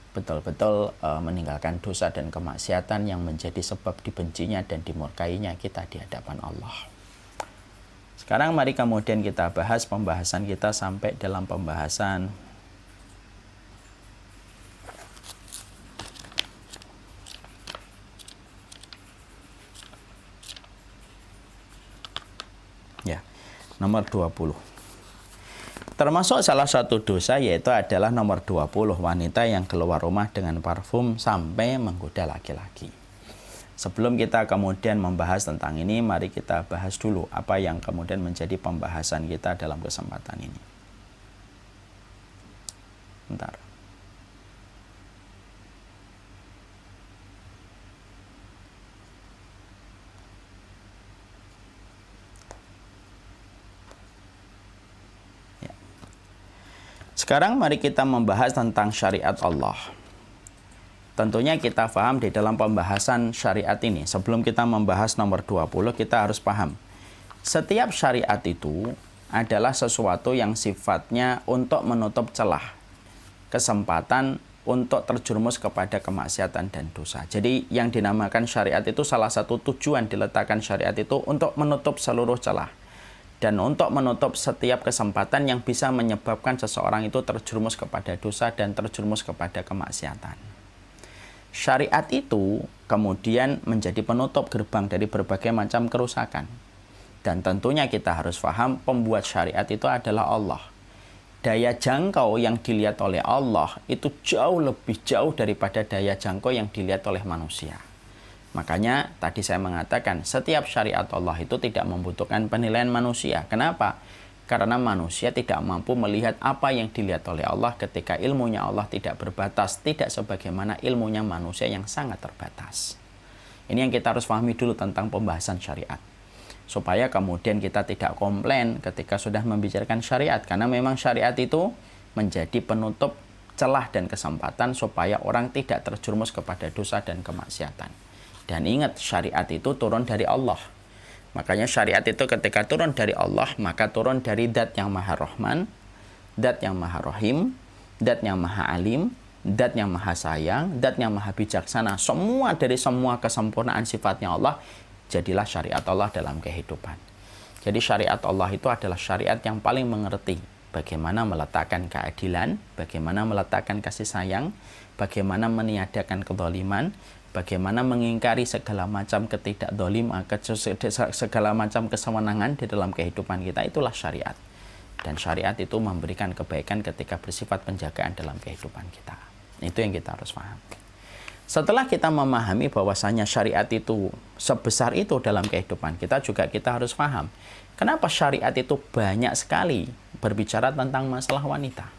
betul-betul meninggalkan dosa dan kemaksiatan yang menjadi sebab dibencinya dan dimurkainya kita di hadapan Allah. Sekarang mari kemudian kita bahas pembahasan kita sampai dalam pembahasan nomor 20. Termasuk salah satu dosa yaitu adalah nomor 20, wanita yang keluar rumah dengan parfum sampai menggoda laki-laki. Sebelum kita kemudian membahas tentang ini, mari kita bahas dulu apa yang kemudian menjadi pembahasan kita dalam kesempatan ini. Bentar. Sekarang mari kita membahas tentang syariat Allah. Tentunya kita paham di dalam pembahasan syariat ini. Sebelum kita membahas nomor 20, kita harus paham. Setiap syariat itu adalah sesuatu yang sifatnya untuk menutup celah, kesempatan untuk terjerumus kepada kemaksiatan dan dosa. Jadi yang dinamakan syariat itu salah satu tujuan diletakkan syariat itu untuk menutup seluruh celah. Dan untuk menutup setiap kesempatan yang bisa menyebabkan seseorang itu terjerumus kepada dosa dan terjerumus kepada kemaksiatan. Syariat itu kemudian menjadi penutup gerbang dari berbagai macam kerusakan. Dan tentunya kita harus paham pembuat syariat itu adalah Allah. Daya jangkau yang dilihat oleh Allah itu lebih jauh daripada daya jangkau yang dilihat oleh manusia. Makanya tadi saya mengatakan setiap syariat Allah itu tidak membutuhkan penilaian manusia. Kenapa? Karena manusia tidak mampu melihat apa yang dilihat oleh Allah ketika ilmunya Allah tidak berbatas, tidak sebagaimana ilmunya manusia yang sangat terbatas. Ini yang kita harus pahami dulu tentang pembahasan syariat. Supaya kemudian kita tidak komplain ketika sudah membicarakan syariat. Karena memang syariat itu menjadi penutup celah dan kesempatan supaya orang tidak terjerumus kepada dosa dan kemaksiatan. Dan ingat, syariat itu turun dari Allah. Makanya syariat itu ketika turun dari Allah, maka turun dari Dat yang Maha Rahman, Dat yang Maha Rahim, Dat yang Maha Alim, Dat yang Maha Sayang, Dat yang Maha Bijaksana. Semua dari semua kesempurnaan sifatnya Allah, jadilah syariat Allah dalam kehidupan. Jadi syariat Allah itu adalah syariat yang paling mengerti bagaimana meletakkan keadilan, bagaimana meletakkan kasih sayang, bagaimana meniadakan kezaliman, bagaimana mengingkari segala macam ketidakdzaliman, segala macam kesewenangan di dalam kehidupan kita. Itulah syariat. Dan syariat itu memberikan kebaikan ketika bersifat penjagaan dalam kehidupan kita. Itu yang kita harus paham. Setelah kita memahami bahwasanya syariat itu sebesar itu dalam kehidupan kita, juga kita harus paham kenapa syariat itu banyak sekali berbicara tentang masalah wanita.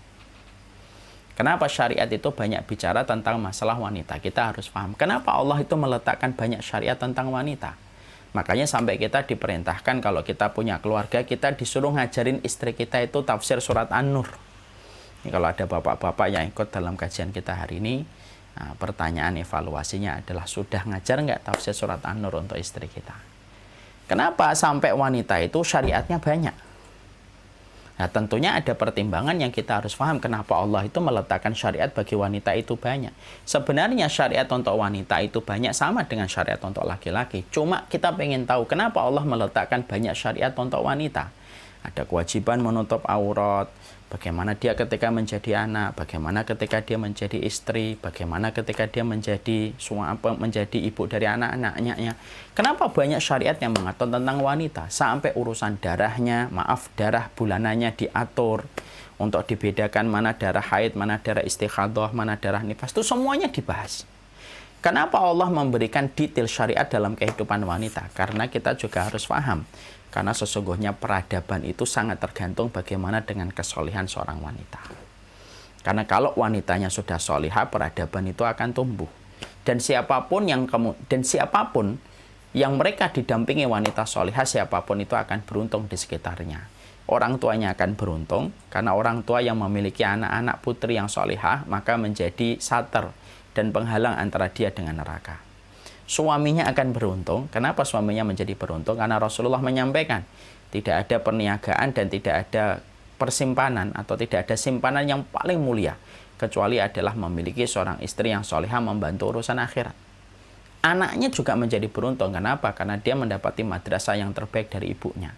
Kenapa syariat itu banyak bicara tentang masalah wanita? Kita harus paham. Kenapa Allah itu meletakkan banyak syariat tentang wanita? Makanya sampai kita diperintahkan kalau kita punya keluarga, kita disuruh ngajarin istri kita itu tafsir surat An-Nur. Ini kalau ada bapak-bapak yang ikut dalam kajian kita hari ini, nah, pertanyaan evaluasinya adalah sudah ngajar nggak tafsir surat An-Nur untuk istri kita? Kenapa sampai wanita itu syariatnya banyak? Nah, tentunya ada pertimbangan yang kita harus paham kenapa Allah itu meletakkan syariat bagi wanita itu banyak. Sebenarnya syariat untuk wanita itu banyak sama dengan syariat untuk laki-laki. Cuma kita pengen tahu kenapa Allah meletakkan banyak syariat untuk wanita. Ada kewajiban menutup aurat, bagaimana dia ketika menjadi anak, bagaimana ketika dia menjadi istri, bagaimana ketika dia menjadi menjadi ibu dari anak-anaknya. Kenapa banyak syariat yang mengatur tentang wanita? Sampai urusan darahnya, darah bulanannya diatur. Untuk dibedakan mana darah haid, mana darah istighadah, mana darah nifas. Itu semuanya dibahas. Kenapa Allah memberikan detail syariat dalam kehidupan wanita? Karena kita juga harus paham. Karena sesungguhnya peradaban itu sangat tergantung bagaimana dengan kesolehan seorang wanita. Karena kalau wanitanya sudah solihah, peradaban itu akan tumbuh. Dan siapapun yang mereka didampingi wanita solihah, siapapun itu akan beruntung di sekitarnya. Orang tuanya akan beruntung, karena orang tua yang memiliki anak-anak putri yang solihah, maka menjadi sater dan penghalang antara dia dengan neraka. Suaminya akan beruntung. Kenapa suaminya menjadi beruntung? Karena Rasulullah menyampaikan, tidak ada perniagaan dan tidak ada persimpanan atau tidak ada simpanan yang paling mulia, kecuali adalah memiliki seorang istri yang solihah membantu urusan akhirat. Anaknya juga menjadi beruntung. Kenapa? Karena dia mendapati madrasah yang terbaik dari ibunya.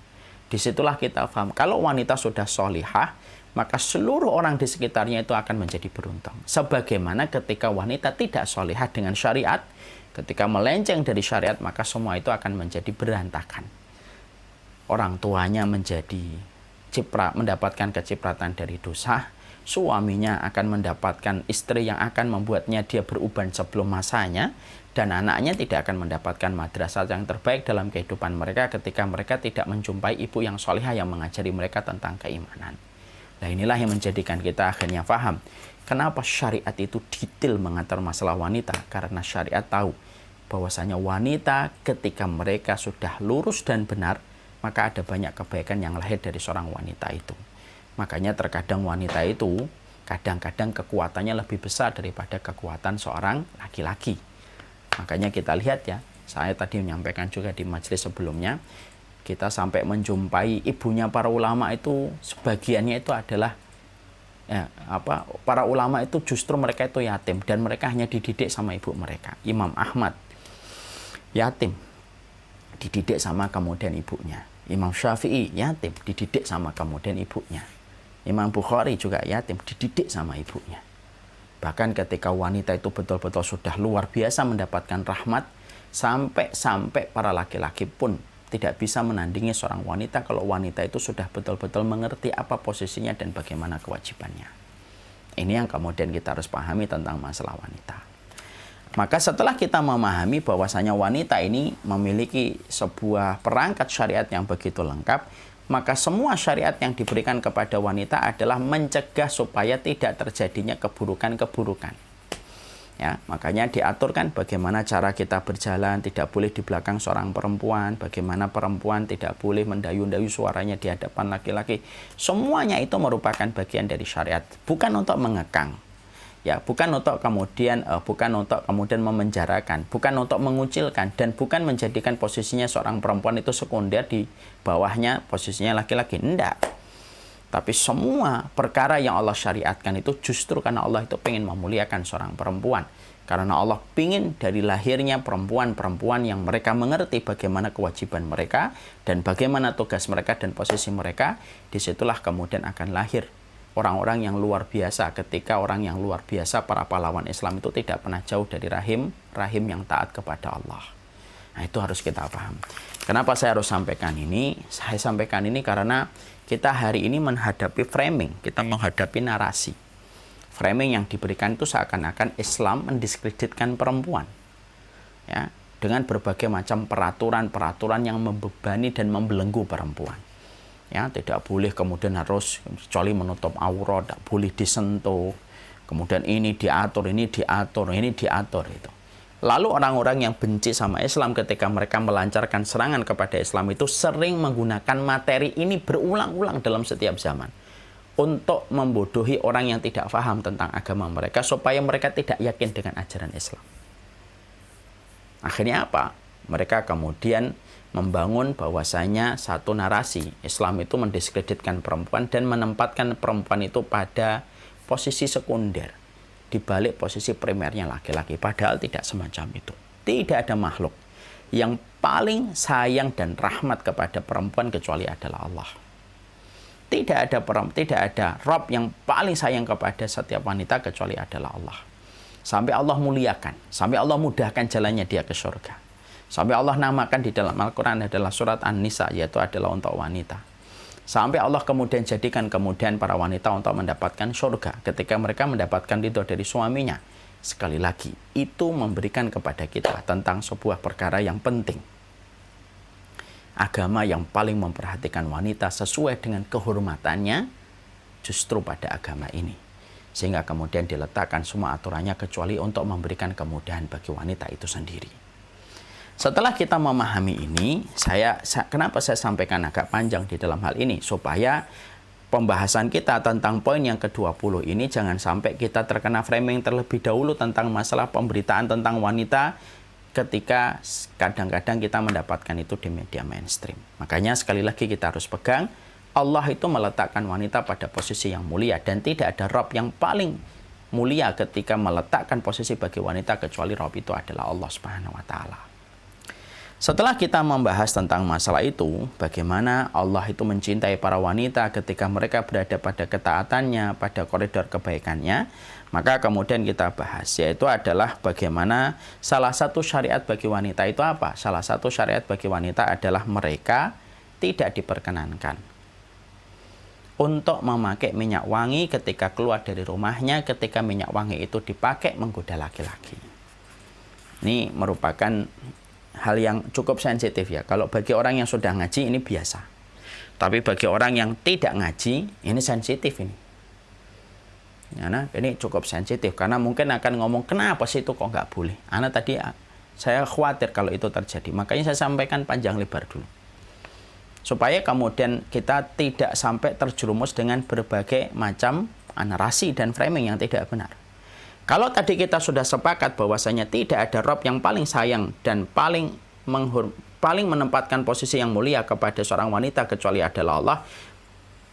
Disitulah kita paham, kalau wanita sudah solihah, maka seluruh orang di sekitarnya itu akan menjadi beruntung. Sebagaimana ketika wanita tidak solihah dengan syariat, ketika melenceng dari syariat, maka semua itu akan menjadi berantakan. Orang tuanya mendapatkan kecipratan dari dosa, suaminya akan mendapatkan istri yang akan membuatnya dia beruban sebelum masanya, dan anaknya tidak akan mendapatkan madrasah yang terbaik dalam kehidupan mereka ketika mereka tidak menjumpai ibu yang solihah yang mengajari mereka tentang keimanan. Nah, inilah yang menjadikan kita akhirnya paham kenapa syariat itu detail mengatur masalah wanita. Karena syariat tahu bahwasanya wanita ketika mereka sudah lurus dan benar, maka ada banyak kebaikan yang lahir dari seorang wanita itu. Makanya terkadang wanita itu kadang-kadang kekuatannya lebih besar daripada kekuatan seorang laki-laki. Makanya kita lihat ya, saya tadi menyampaikan juga di majelis sebelumnya, kita sampai menjumpai ibunya para ulama itu sebagiannya itu adalah para ulama itu justru mereka itu yatim dan mereka hanya dididik sama ibu mereka. Imam Ahmad yatim, dididik sama kemudian ibunya. Imam Syafi'i yatim, dididik sama kemudian ibunya. Imam Bukhari juga yatim, dididik sama ibunya. Bahkan ketika wanita itu betul-betul sudah luar biasa mendapatkan rahmat, sampai para laki-laki pun tidak bisa menandingi seorang wanita kalau wanita itu sudah betul-betul mengerti apa posisinya dan bagaimana kewajibannya. Ini yang kemudian kita harus pahami tentang masalah wanita. Maka setelah kita memahami bahwasanya wanita ini memiliki sebuah perangkat syariat yang begitu lengkap, maka semua syariat yang diberikan kepada wanita adalah mencegah supaya tidak terjadinya keburukan-keburukan. Ya, makanya diaturkan bagaimana cara kita berjalan, tidak boleh di belakang seorang perempuan, bagaimana perempuan tidak boleh mendayu-dayu suaranya di hadapan laki-laki. Semuanya itu merupakan bagian dari syariat, bukan untuk mengekang. Ya, bukan untuk kemudian memenjarakan, bukan untuk mengucilkan, dan bukan menjadikan posisinya seorang perempuan itu sekunder di bawahnya posisinya laki-laki. Enggak. Tapi semua perkara yang Allah syariatkan itu justru karena Allah itu ingin memuliakan seorang perempuan. Karena Allah ingin dari lahirnya perempuan-perempuan yang mereka mengerti bagaimana kewajiban mereka dan bagaimana tugas mereka dan posisi mereka. Disitulah kemudian akan lahir orang-orang yang luar biasa. Ketika orang yang luar biasa, para pahlawan Islam itu tidak pernah jauh dari rahim yang taat kepada Allah. Nah, itu harus kita paham. Kenapa saya harus sampaikan ini? Saya sampaikan ini karena kita hari ini menghadapi framing, kita menghadapi narasi. Framing yang diberikan itu seakan-akan Islam mendiskreditkan perempuan. Ya, dengan berbagai macam peraturan-peraturan yang membebani dan membelenggu perempuan. Ya, tidak boleh kemudian harus kecuali menutup aurat, tidak boleh disentuh. Kemudian ini diatur itu. Lalu orang-orang yang benci sama Islam ketika mereka melancarkan serangan kepada Islam itu sering menggunakan materi ini berulang-ulang dalam setiap zaman untuk membodohi orang yang tidak paham tentang agama mereka supaya mereka tidak yakin dengan ajaran Islam. Akhirnya apa? Mereka kemudian membangun bahwasanya satu narasi Islam itu mendiskreditkan perempuan dan menempatkan perempuan itu pada posisi sekunder di balik posisi primernya laki-laki, padahal tidak semacam itu. Tidak ada makhluk yang paling sayang dan rahmat kepada perempuan kecuali adalah Allah. tidak ada Rabb yang paling sayang kepada setiap wanita kecuali adalah Allah. Sampai Allah muliakan, sampai Allah mudahkan jalannya dia ke surga. Sampai Allah namakan di dalam Al-Quran adalah surat An-Nisa, yaitu adalah untuk wanita. Sampai Allah kemudian jadikan kemudian para wanita untuk mendapatkan surga ketika mereka mendapatkan ridho dari suaminya. Sekali lagi, itu memberikan kepada kita tentang sebuah perkara yang penting. Agama yang paling memperhatikan wanita sesuai dengan kehormatannya justru pada agama ini. Sehingga kemudian diletakkan semua aturannya kecuali untuk memberikan kemudahan bagi wanita itu sendiri. Setelah kita memahami ini, kenapa saya sampaikan agak panjang di dalam hal ini? Supaya pembahasan kita tentang poin yang ke-20 ini jangan sampai kita terkena framing terlebih dahulu tentang masalah pemberitaan tentang wanita ketika kadang-kadang kita mendapatkan itu di media mainstream. Makanya sekali lagi kita harus pegang, Allah itu meletakkan wanita pada posisi yang mulia dan tidak ada Rabb yang paling mulia ketika meletakkan posisi bagi wanita kecuali Rabb itu adalah Allah Subhanahu wa taala. Setelah kita membahas tentang masalah itu, bagaimana Allah itu mencintai para wanita ketika mereka berada pada ketaatannya, pada koridor kebaikannya, maka kemudian kita bahas, yaitu adalah bagaimana salah satu syariat bagi wanita itu apa? Salah satu syariat bagi wanita adalah mereka tidak diperkenankan untuk memakai minyak wangi ketika keluar dari rumahnya, ketika minyak wangi itu dipakai menggoda laki-laki. Ini merupakan hal yang cukup sensitif ya. Kalau bagi orang yang sudah ngaji ini biasa. Tapi bagi orang yang tidak ngaji ini sensitif ini. Ya, nah, ini cukup sensitif karena mungkin akan ngomong kenapa sih itu kok nggak boleh. Tadi saya khawatir kalau itu terjadi. Makanya saya sampaikan panjang lebar dulu. Supaya kemudian kita tidak sampai terjerumus dengan berbagai macam narasi dan framing yang tidak benar. Kalau tadi kita sudah sepakat bahwasanya tidak ada Rabb yang paling sayang dan paling menempatkan posisi yang mulia kepada seorang wanita kecuali adalah Allah,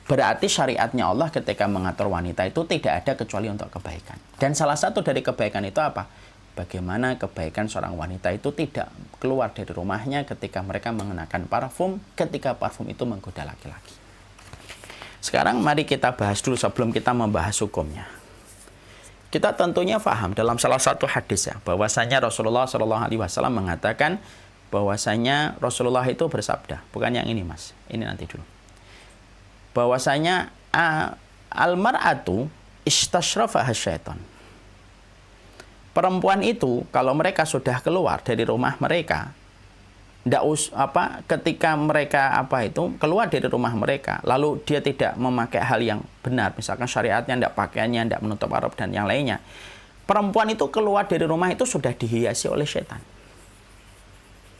berarti syariatnya Allah ketika mengatur wanita itu tidak ada kecuali untuk kebaikan. Dan salah satu dari kebaikan itu apa? Bagaimana kebaikan seorang wanita itu tidak keluar dari rumahnya ketika mereka mengenakan parfum, ketika parfum itu menggoda laki-laki. Sekarang mari kita bahas dulu sebelum kita membahas hukumnya. Kita tentunya paham dalam salah satu hadis ya, bahwasanya Rasulullah SAW mengatakan bahwasanya Rasulullah itu bersabda, bukan yang ini mas, ini nanti dulu. Bahwasanya al-mar'atu istashrafaha syaitan. Perempuan itu kalau mereka sudah keluar dari rumah mereka, ketika mereka keluar dari rumah mereka, lalu dia tidak memakai hal yang benar, misalkan syariatnya tidak pakaiannya, tidak menutup aurat dan yang lainnya, perempuan itu keluar dari rumah itu sudah dihiasi oleh setan.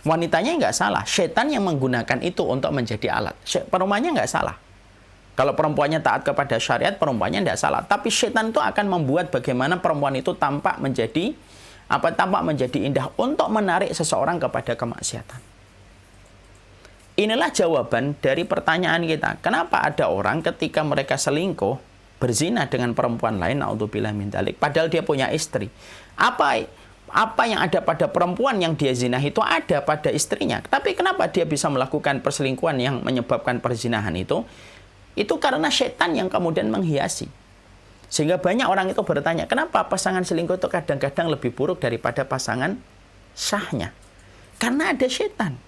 Wanitanya nggak salah, setan yang menggunakan itu untuk menjadi alat. Perempuannya nggak salah. Kalau perempuannya taat kepada syariat, perempuannya tidak salah. Tapi setan itu akan membuat bagaimana perempuan itu tampak menjadi indah untuk menarik seseorang kepada kemaksiatan. Inilah jawaban dari pertanyaan kita. Kenapa ada orang ketika mereka selingkuh, berzina dengan perempuan lain, naudzubillah min dzalik, padahal dia punya istri. Apa yang ada pada perempuan yang dia zina itu ada pada istrinya. Tapi kenapa dia bisa melakukan perselingkuhan yang menyebabkan perzinahan itu? Itu karena setan yang kemudian menghiasi. Sehingga banyak orang itu bertanya, kenapa pasangan selingkuh itu kadang-kadang lebih buruk daripada pasangan sahnya? Karena ada setan.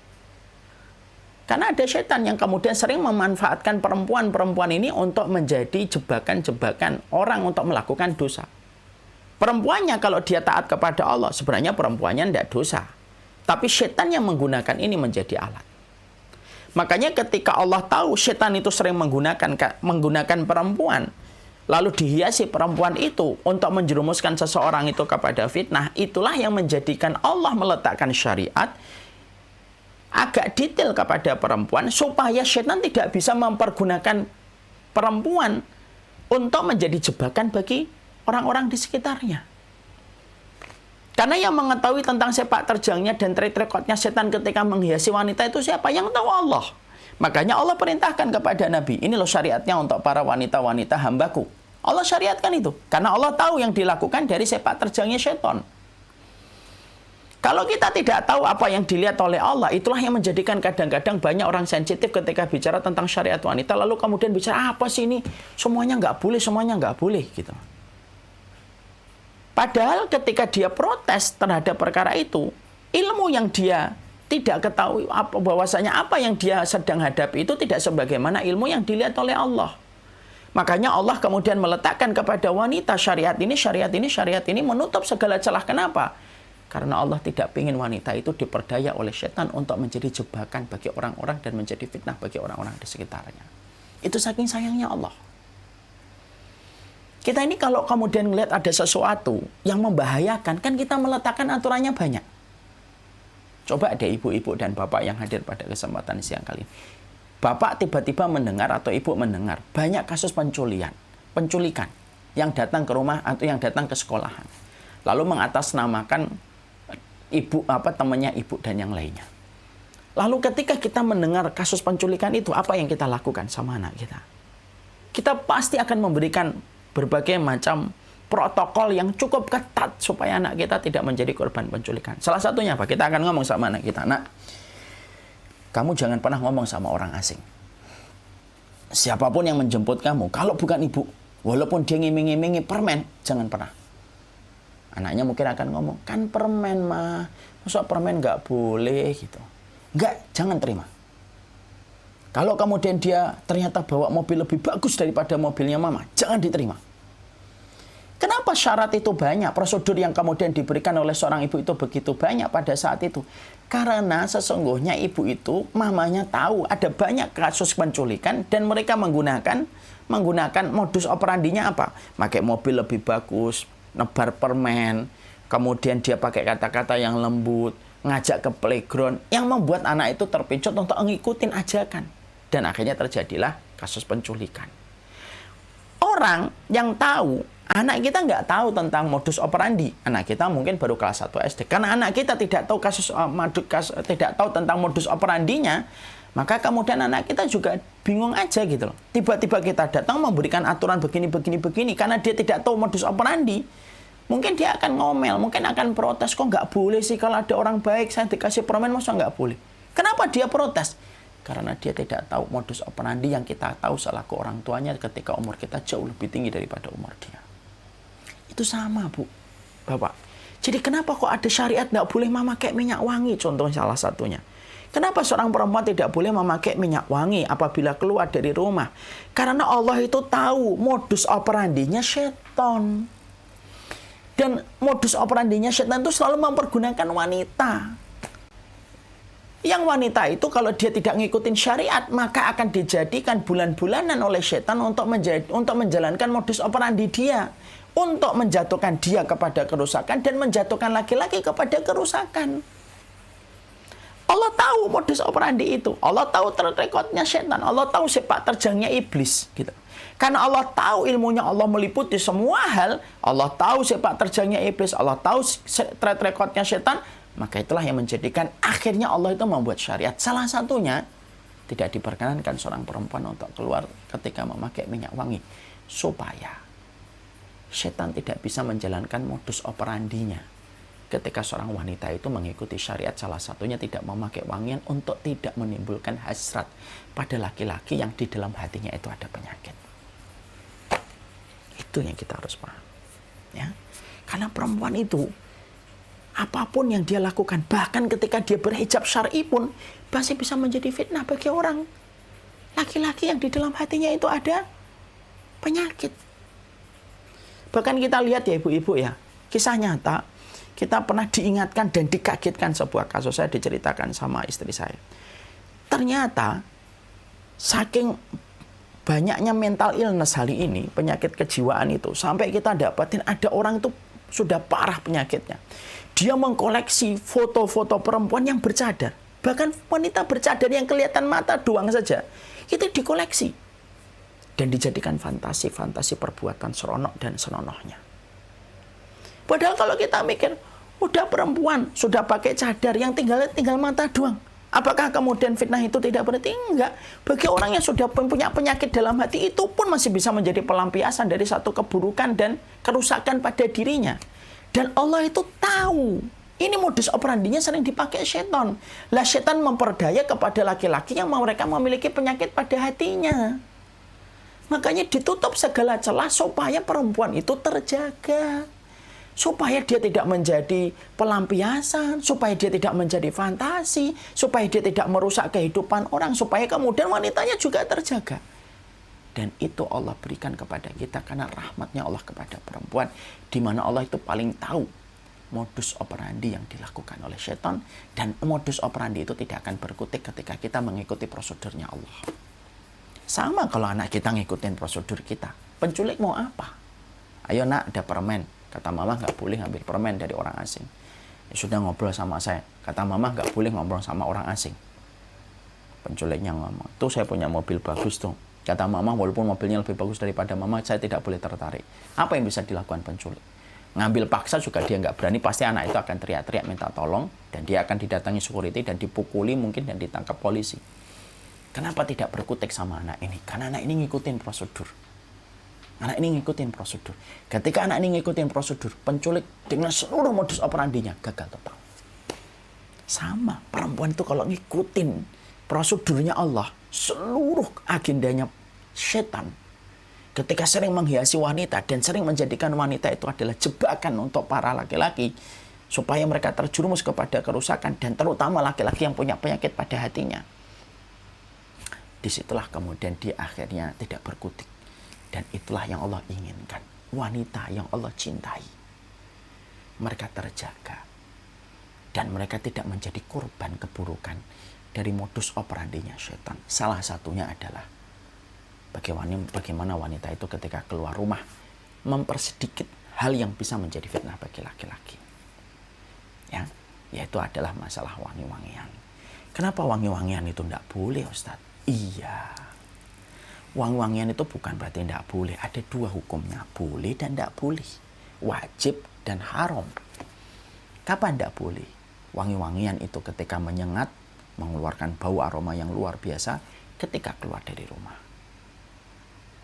Karena ada setan yang kemudian sering memanfaatkan perempuan-perempuan ini untuk menjadi jebakan-jebakan orang untuk melakukan dosa. Perempuannya kalau dia taat kepada Allah, sebenarnya perempuannya tidak dosa. Tapi setan yang menggunakan ini menjadi alat. Makanya ketika Allah tahu setan itu sering menggunakan perempuan, lalu dihiasi perempuan itu untuk menjerumuskan seseorang itu kepada fitnah, itulah yang menjadikan Allah meletakkan syariat agak detail kepada perempuan supaya setan tidak bisa mempergunakan perempuan untuk menjadi jebakan bagi orang-orang di sekitarnya. Karena yang mengetahui tentang sepak terjangnya dan track recordnya setan ketika menghiasi wanita itu siapa? Yang tahu Allah. Makanya Allah perintahkan kepada Nabi, ini loh syariatnya untuk para wanita-wanita hambaku. Allah syariatkan itu. Karena Allah tahu yang dilakukan dari sepak terjangnya setan. Kalau kita tidak tahu apa yang dilihat oleh Allah, itulah yang menjadikan kadang-kadang banyak orang sensitif ketika bicara tentang syariat wanita, lalu kemudian bicara, apa sih ini? Semuanya nggak boleh, gitu. Padahal ketika dia protes terhadap perkara itu, ilmu yang dia tidak ketahui, bahwasanya apa yang dia sedang hadapi itu tidak sebagaimana ilmu yang dilihat oleh Allah. Makanya Allah kemudian meletakkan kepada wanita syariat ini menutup segala celah. Kenapa? Karena Allah tidak ingin wanita itu diperdaya oleh setan untuk menjadi jebakan bagi orang-orang dan menjadi fitnah bagi orang-orang di sekitarnya. Itu saking sayangnya Allah. Kita ini kalau kemudian melihat ada sesuatu yang membahayakan, kan kita meletakkan aturannya banyak. Coba ada ibu-ibu dan bapak yang hadir pada kesempatan siang kali ini. Bapak tiba-tiba mendengar atau ibu mendengar banyak kasus penculikan yang datang ke rumah atau yang datang ke sekolahan. Lalu mengatasnamakan temannya ibu dan yang lainnya. Lalu ketika kita mendengar kasus penculikan itu, apa yang kita lakukan sama anak kita? Kita pasti akan memberikan berbagai macam protokol yang cukup ketat supaya anak kita tidak menjadi korban penculikan. Salah satunya apa? Kita akan ngomong sama anak kita, nak, kamu jangan pernah ngomong sama orang asing. Siapapun yang menjemput kamu, kalau bukan ibu, walaupun dia ngiming-ngimingi permen, jangan pernah. Anaknya mungkin akan ngomong, kan permen mah, masa permen nggak boleh gitu. Nggak, jangan terima. Kalau kemudian dia ternyata bawa mobil lebih bagus daripada mobilnya mama, jangan diterima. Kenapa syarat itu banyak? Prosedur yang kemudian diberikan oleh seorang ibu itu begitu banyak pada saat itu. Karena sesungguhnya ibu itu, mamanya tahu ada banyak kasus penculikan dan mereka menggunakan modus operandinya apa? Pakai mobil lebih bagus, nebar permen, kemudian dia pakai kata-kata yang lembut, ngajak ke playground, yang membuat anak itu terpicut untuk ngikutin ajakan. Dan akhirnya terjadilah kasus penculikan. Orang yang tahu, anak kita nggak tahu tentang modus operandi. Anak kita mungkin baru kelas 1 SD. Karena anak kita tidak tahu tidak tahu tentang modus operandinya, maka kemudian anak kita juga bingung aja gitu loh. Tiba-tiba kita datang memberikan aturan begini. Karena dia tidak tahu modus operandi. Mungkin dia akan ngomel, mungkin akan protes. Kok nggak boleh sih kalau ada orang baik, saya dikasih permen, masa nggak boleh? Kenapa dia protes? Karena dia tidak tahu modus operandi yang kita tahu selaku orang tuanya ketika umur kita jauh lebih tinggi daripada umur dia. Itu sama, Bu, Bapak. Jadi kenapa kok ada syariat nggak boleh memakai minyak wangi? Contoh salah satunya. Kenapa seorang perempuan tidak boleh memakai minyak wangi apabila keluar dari rumah? Karena Allah itu tahu modus operandinya setan. Dan modus operandinya setan itu selalu mempergunakan wanita. Yang wanita itu kalau dia tidak ngikutin syariat, maka akan dijadikan bulan-bulanan oleh setan untuk menjalankan modus operandi dia. Untuk menjatuhkan dia kepada kerusakan dan menjatuhkan laki-laki kepada kerusakan. Allah tahu modus operandi itu. Allah tahu track recordnya setan. Allah tahu sepak terjangnya iblis. Gitu. Karena Allah tahu ilmunya Allah meliputi semua hal. Allah tahu sepak terjangnya iblis. Allah tahu track recordnya setan. Maka itulah yang menjadikan akhirnya Allah itu membuat syariat. Salah satunya tidak diperkenankan seorang perempuan untuk keluar ketika memakai minyak wangi. Supaya setan tidak bisa menjalankan modus operandinya. Ketika seorang wanita itu mengikuti syariat, salah satunya tidak memakai wangian untuk tidak menimbulkan hasrat pada laki-laki yang di dalam hatinya itu ada penyakit. Itu yang kita harus paham. Ya. Karena perempuan itu, apapun yang dia lakukan, bahkan ketika dia berhijab syar'i pun, masih bisa menjadi fitnah bagi orang. Laki-laki yang di dalam hatinya itu ada penyakit. Bahkan kita lihat ya ibu-ibu ya, kisah nyata, kita pernah diingatkan dan dikagetkan sebuah kasus, saya diceritakan sama istri saya. Ternyata, saking banyaknya mental illness hari ini, penyakit kejiwaan itu, sampai kita dapatin ada orang itu sudah parah penyakitnya. Dia mengkoleksi foto-foto perempuan yang bercadar. Bahkan wanita bercadar yang kelihatan mata doang saja. Itu dikoleksi. Dan dijadikan fantasi-fantasi perbuatan seronok dan senonohnya. Padahal kalau kita mikir, udah perempuan, sudah pakai cadar yang tinggal mata doang. Apakah kemudian fitnah itu tidak berarti? Enggak. Bagi orang yang sudah punya penyakit dalam hati itu pun masih bisa menjadi pelampiasan dari satu keburukan dan kerusakan pada dirinya. Dan Allah itu tahu Ini modus operandinya sering dipakai setan. Lah setan memperdaya kepada laki-laki yang mereka memiliki penyakit pada hatinya. Makanya ditutup segala celah supaya perempuan itu terjaga. Supaya dia tidak menjadi pelampiasan, supaya dia tidak menjadi fantasi, supaya dia tidak merusak kehidupan orang, supaya kemudian wanitanya juga terjaga. Dan itu Allah berikan kepada kita karena rahmatnya Allah kepada perempuan, di mana Allah itu paling tahu modus operandi yang dilakukan oleh setan, dan modus operandi itu tidak akan berkutik ketika kita mengikuti prosedurnya Allah. Sama kalau anak kita ngikutin prosedur kita. Penculik mau apa? Ayo nak, ada permen. Kata mama nggak boleh ngambil permen dari orang asing. Ya sudah, ngobrol sama saya. Kata mama nggak boleh ngobrol sama orang asing. Penculiknya ngomong, tuh saya punya mobil bagus tuh. Kata mama, walaupun mobilnya lebih bagus daripada mama, saya tidak boleh tertarik. Apa yang bisa dilakukan penculik? Ngambil paksa juga dia nggak berani, pasti anak itu akan teriak-teriak minta tolong, dan dia akan didatangi security dan dipukuli mungkin dan ditangkap polisi. Kenapa tidak berkutik sama anak ini? Karena anak ini ngikutin prosedur. Anak ini ngikutin prosedur. Ketika anak ini ngikutin prosedur, penculik dengan seluruh modus operandinya gagal total. Sama, perempuan itu kalau ngikutin prosedurnya Allah, seluruh agendanya setan, ketika sering menghiasi wanita dan sering menjadikan wanita itu adalah jebakan untuk para laki-laki supaya mereka terjerumus kepada kerusakan, dan terutama laki-laki yang punya penyakit pada hatinya. Disitulah kemudian dia akhirnya tidak berkutik. Dan itulah yang Allah inginkan. Wanita yang Allah cintai, mereka terjaga dan mereka tidak menjadi korban keburukan dari modus operandinya setan. Salah satunya adalah bagaimana wanita itu ketika keluar rumah mempersedikit hal yang bisa menjadi fitnah bagi laki-laki. Ya, yaitu adalah masalah wangi-wangian. Kenapa wangi-wangian itu tidak boleh, Ustadz? Iya, wangi-wangian itu bukan berarti tidak boleh. Ada dua hukumnya, boleh dan tidak boleh, wajib dan haram. Kapan tidak boleh? Wangi-wangian itu ketika menyengat, mengeluarkan bau aroma yang luar biasa ketika keluar dari rumah.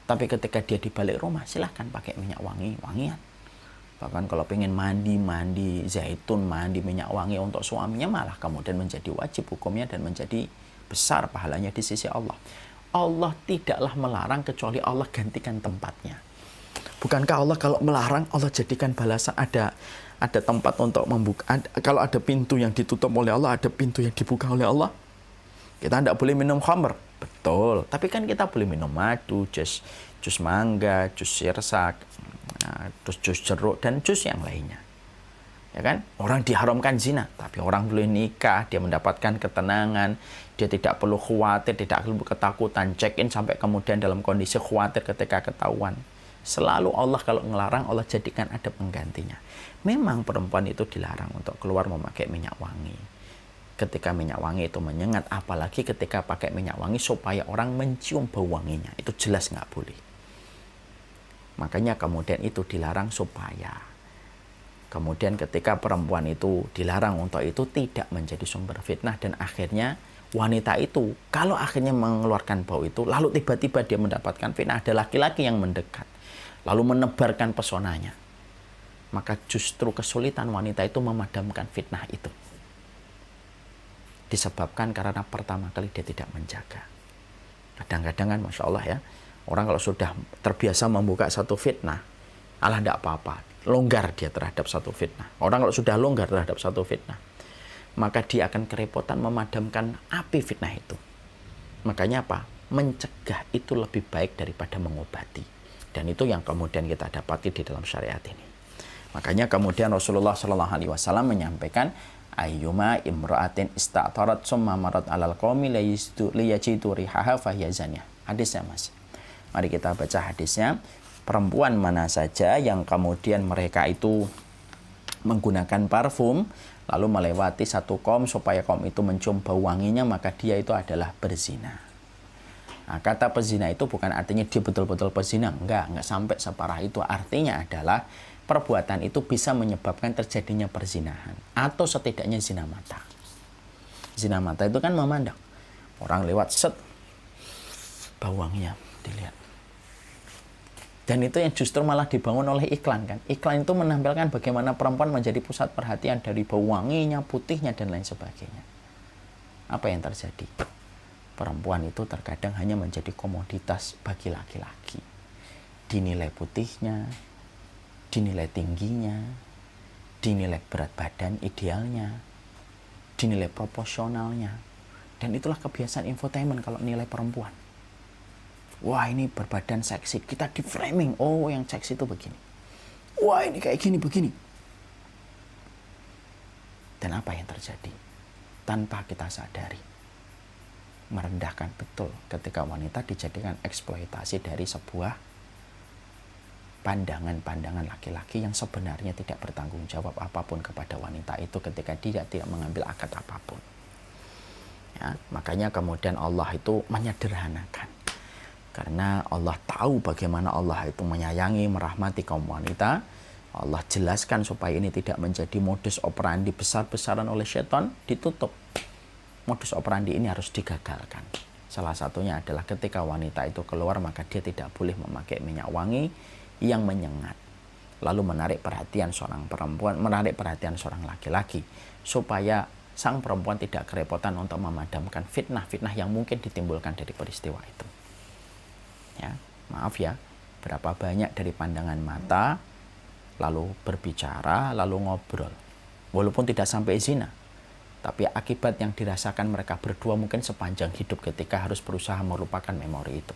Tapi ketika dia di balik rumah, silahkan pakai minyak wangi-wangian. Bahkan kalau pengen mandi zaitun, mandi minyak wangi untuk suaminya, malah kemudian menjadi wajib hukumnya dan menjadi besar pahalanya di sisi Allah. Allah tidaklah melarang kecuali Allah gantikan tempatnya. Bukankah Allah kalau melarang, Allah jadikan balasan, ada tempat untuk membuka. Kalau ada pintu yang ditutup oleh Allah, ada pintu yang dibuka oleh Allah. Kita tidak boleh minum khamr, betul. Tapi kan kita boleh minum madu, jus mangga, jus sirsak, terus jus jeruk dan jus yang lainnya. Ya kan? Orang diharamkan zina, tapi orang boleh nikah, dia mendapatkan ketenangan, dia tidak perlu khawatir, tidak perlu ketakutan, check-in sampai kemudian dalam kondisi khawatir ketika ketahuan. Selalu Allah kalau ngelarang, Allah jadikan ada penggantinya. Memang perempuan itu dilarang untuk keluar memakai minyak wangi. Ketika minyak wangi itu menyengat, apalagi ketika pakai minyak wangi supaya orang mencium bau wanginya, itu jelas nggak boleh. Makanya kemudian itu dilarang supaya kemudian ketika perempuan itu dilarang untuk itu tidak menjadi sumber fitnah, dan akhirnya wanita itu kalau akhirnya mengeluarkan bau itu lalu tiba-tiba dia mendapatkan fitnah, ada laki-laki yang mendekat lalu menebarkan pesonanya, maka justru kesulitan wanita itu memadamkan fitnah itu disebabkan karena pertama kali dia tidak menjaga. Kadang-kadang kan Masya Allah ya, orang kalau sudah terbiasa membuka satu fitnah, Allah tidak apa-apa, longgar dia terhadap satu fitnah. Orang kalau sudah longgar terhadap satu fitnah, maka dia akan kerepotan memadamkan api fitnah itu. Makanya apa? Mencegah itu lebih baik daripada mengobati. Dan itu yang kemudian kita dapati di dalam syariat ini. Makanya kemudian Rasulullah SAW menyampaikan, ayyuma imra'atin ista'tarat summa marat alal qawmi liyajidu rihaha fahyazaniyah. Hadisnya Mas. Mari kita baca hadisnya. Perempuan mana saja yang kemudian mereka itu menggunakan parfum lalu melewati satu kaum supaya kaum itu mencium bau wanginya, maka dia itu adalah berzina. Nah, kata pezina itu bukan artinya dia betul-betul pezina, enggak sampai separah itu. Artinya adalah perbuatan itu bisa menyebabkan terjadinya perzinahan atau setidaknya zina mata. Zina mata itu kan memandang orang lewat, set, bau wanginya dilihat. Dan itu yang justru malah dibangun oleh iklan kan. Iklan itu menampilkan bagaimana perempuan menjadi pusat perhatian dari bau wanginya, putihnya, dan lain sebagainya. Apa yang terjadi? Perempuan itu terkadang hanya menjadi komoditas bagi laki-laki. Dinilai putihnya, dinilai tingginya, dinilai berat badan idealnya, dinilai proporsionalnya. Dan itulah kebiasaan infotainment kalau nilai perempuan. Wah, ini berbadan seksi, kita di framing. Oh, yang seksi itu begini. Wah, ini kayak gini, begini. Dan apa yang terjadi? Tanpa kita sadari, merendahkan betul ketika wanita dijadikan eksploitasi dari sebuah pandangan-pandangan laki-laki yang sebenarnya tidak bertanggung jawab apapun kepada wanita itu ketika dia tidak mengambil akad apapun. Ya, makanya kemudian Allah itu menyederhanakan. Karena Allah tahu bagaimana Allah itu menyayangi, merahmati kaum wanita. Allah jelaskan supaya ini tidak menjadi modus operandi besar-besaran oleh syaitan, ditutup. Modus operandi ini harus digagalkan. Salah satunya adalah ketika wanita itu keluar, maka dia tidak boleh memakai minyak wangi yang menyengat. Lalu menarik perhatian seorang perempuan, menarik perhatian seorang laki-laki. Supaya sang perempuan tidak kerepotan untuk memadamkan fitnah-fitnah yang mungkin ditimbulkan dari peristiwa itu. Ya, maaf ya, berapa banyak dari pandangan mata lalu berbicara, lalu ngobrol, walaupun tidak sampai zina, tapi akibat yang dirasakan mereka berdua mungkin sepanjang hidup ketika harus berusaha melupakan memori itu.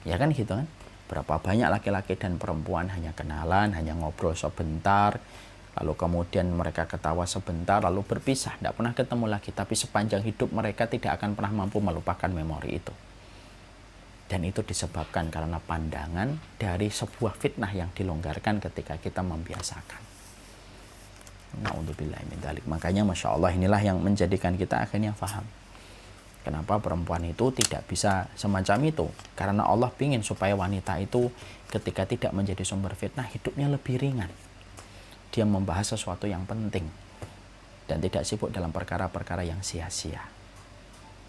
Ya kan gitu kan, berapa banyak laki-laki dan perempuan hanya kenalan, hanya ngobrol sebentar, lalu kemudian mereka ketawa sebentar, lalu berpisah, tidak pernah ketemu lagi, tapi sepanjang hidup mereka tidak akan pernah mampu melupakan memori itu. Dan itu disebabkan karena pandangan dari sebuah fitnah yang dilonggarkan ketika kita membiasakan. Na'udzubillah min dzalik. Makanya Masya Allah, inilah yang menjadikan kita akhirnya paham kenapa perempuan itu tidak bisa semacam itu. Karena Allah ingin supaya wanita itu ketika tidak menjadi sumber fitnah, hidupnya lebih ringan. Dia membahas sesuatu yang penting dan tidak sibuk dalam perkara-perkara yang sia-sia.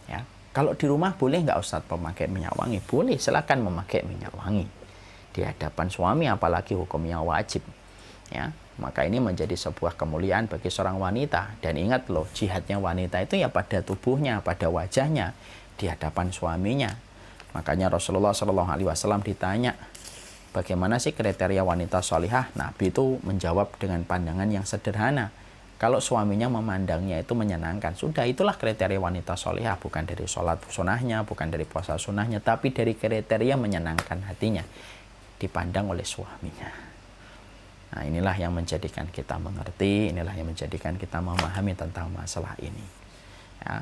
Ya. Kalau di rumah boleh nggak Ustadz memakai minyak wangi? Boleh, silakan memakai minyak wangi. Di hadapan suami apalagi hukumnya wajib. Ya, maka ini menjadi sebuah kemuliaan bagi seorang wanita. Dan ingat loh, jihadnya wanita itu ya pada tubuhnya, pada wajahnya, di hadapan suaminya. Makanya Rasulullah SAW ditanya, bagaimana sih kriteria wanita sholihah? Nabi itu menjawab dengan pandangan yang sederhana. Kalau suaminya memandangnya itu menyenangkan, sudah itulah kriteria wanita sholihah, bukan dari sholat sunnahnya, bukan dari puasa sunnahnya, tapi dari kriteria menyenangkan hatinya, dipandang oleh suaminya. Nah, inilah yang menjadikan kita mengerti, inilah yang menjadikan kita memahami tentang masalah ini. Ya.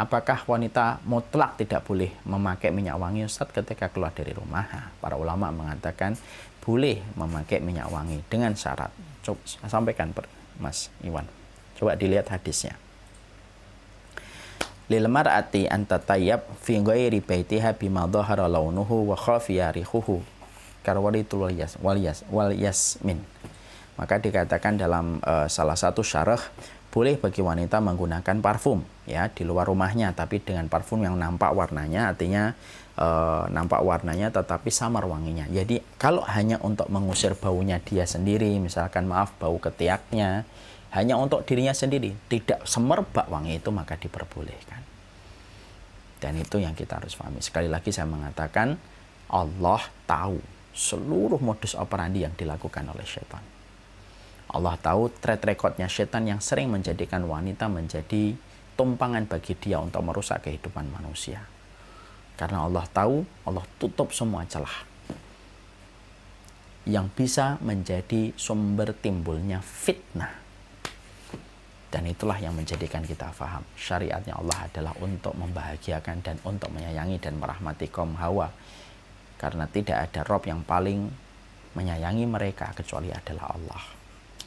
Apakah wanita mutlak tidak boleh memakai minyak wangi Ustaz ketika keluar dari rumah? Nah, para ulama mengatakan boleh memakai minyak wangi dengan syarat. Coba sampaikan Mas Iwan, coba dilihat hadisnya. Lil mar'ati an tatayyab fi ghairi baitiha bima dhahara launuhu wa khafiya rihuhu karwalitul wal yasmin. Maka dikatakan dalam salah satu syarah, boleh bagi wanita menggunakan parfum ya di luar rumahnya, tapi dengan parfum yang nampak warnanya, artinya nampak warnanya tetapi samar wanginya. Jadi kalau hanya untuk mengusir baunya dia sendiri, misalkan maaf bau ketiaknya, hanya untuk dirinya sendiri, tidak semerbak wangi itu, maka diperbolehkan. Dan itu yang kita harus pahami. Sekali lagi saya mengatakan, Allah tahu seluruh modus operandi yang dilakukan oleh syaitan. Allah tahu track recordnya syaitan yang sering menjadikan wanita menjadi tumpangan bagi dia untuk merusak kehidupan manusia. Karena Allah tahu, Allah tutup semua celah yang bisa menjadi sumber timbulnya fitnah. Dan itulah yang menjadikan kita faham syariatnya Allah adalah untuk membahagiakan dan untuk menyayangi dan merahmati kaum Hawa. Karena tidak ada Rob yang paling menyayangi mereka kecuali adalah Allah.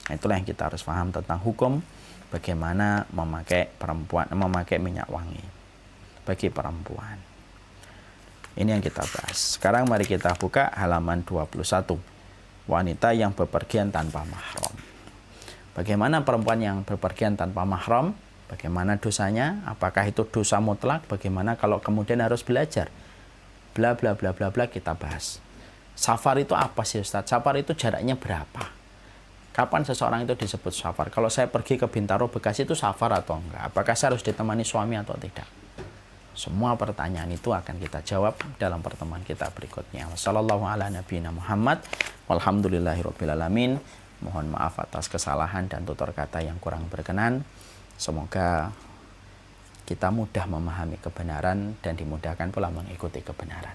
Nah, itulah yang kita harus paham tentang hukum bagaimana memakai minyak wangi bagi perempuan. Ini yang kita bahas. Sekarang mari kita buka halaman 21. Wanita yang bepergian tanpa mahram. Bagaimana perempuan yang bepergian tanpa mahram? Bagaimana dosanya? Apakah itu dosa mutlak? Bagaimana kalau kemudian harus belajar? Bla bla bla bla bla kita bahas. Safar itu apa sih Ustadz? Safar itu jaraknya berapa? Kapan seseorang itu disebut safar? Kalau saya pergi ke Bintaro, Bekasi itu safar atau enggak? Apakah saya harus ditemani suami atau tidak? Semua pertanyaan itu akan kita jawab dalam pertemuan kita berikutnya. Wassalamualaikum warahmatullahi. Mohon maaf atas kesalahan dan tutur kata yang kurang berkenan. Semoga kita mudah memahami kebenaran dan dimudahkan pula mengikuti kebenaran.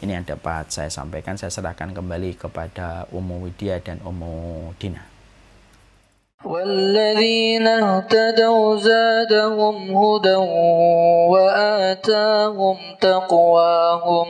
Ini yang dapat saya sampaikan. Saya serahkan kembali kepada Ummu Widya dan Ummu Dina. والذين اهتدوا زادهم هدى وآتاهم تقواهم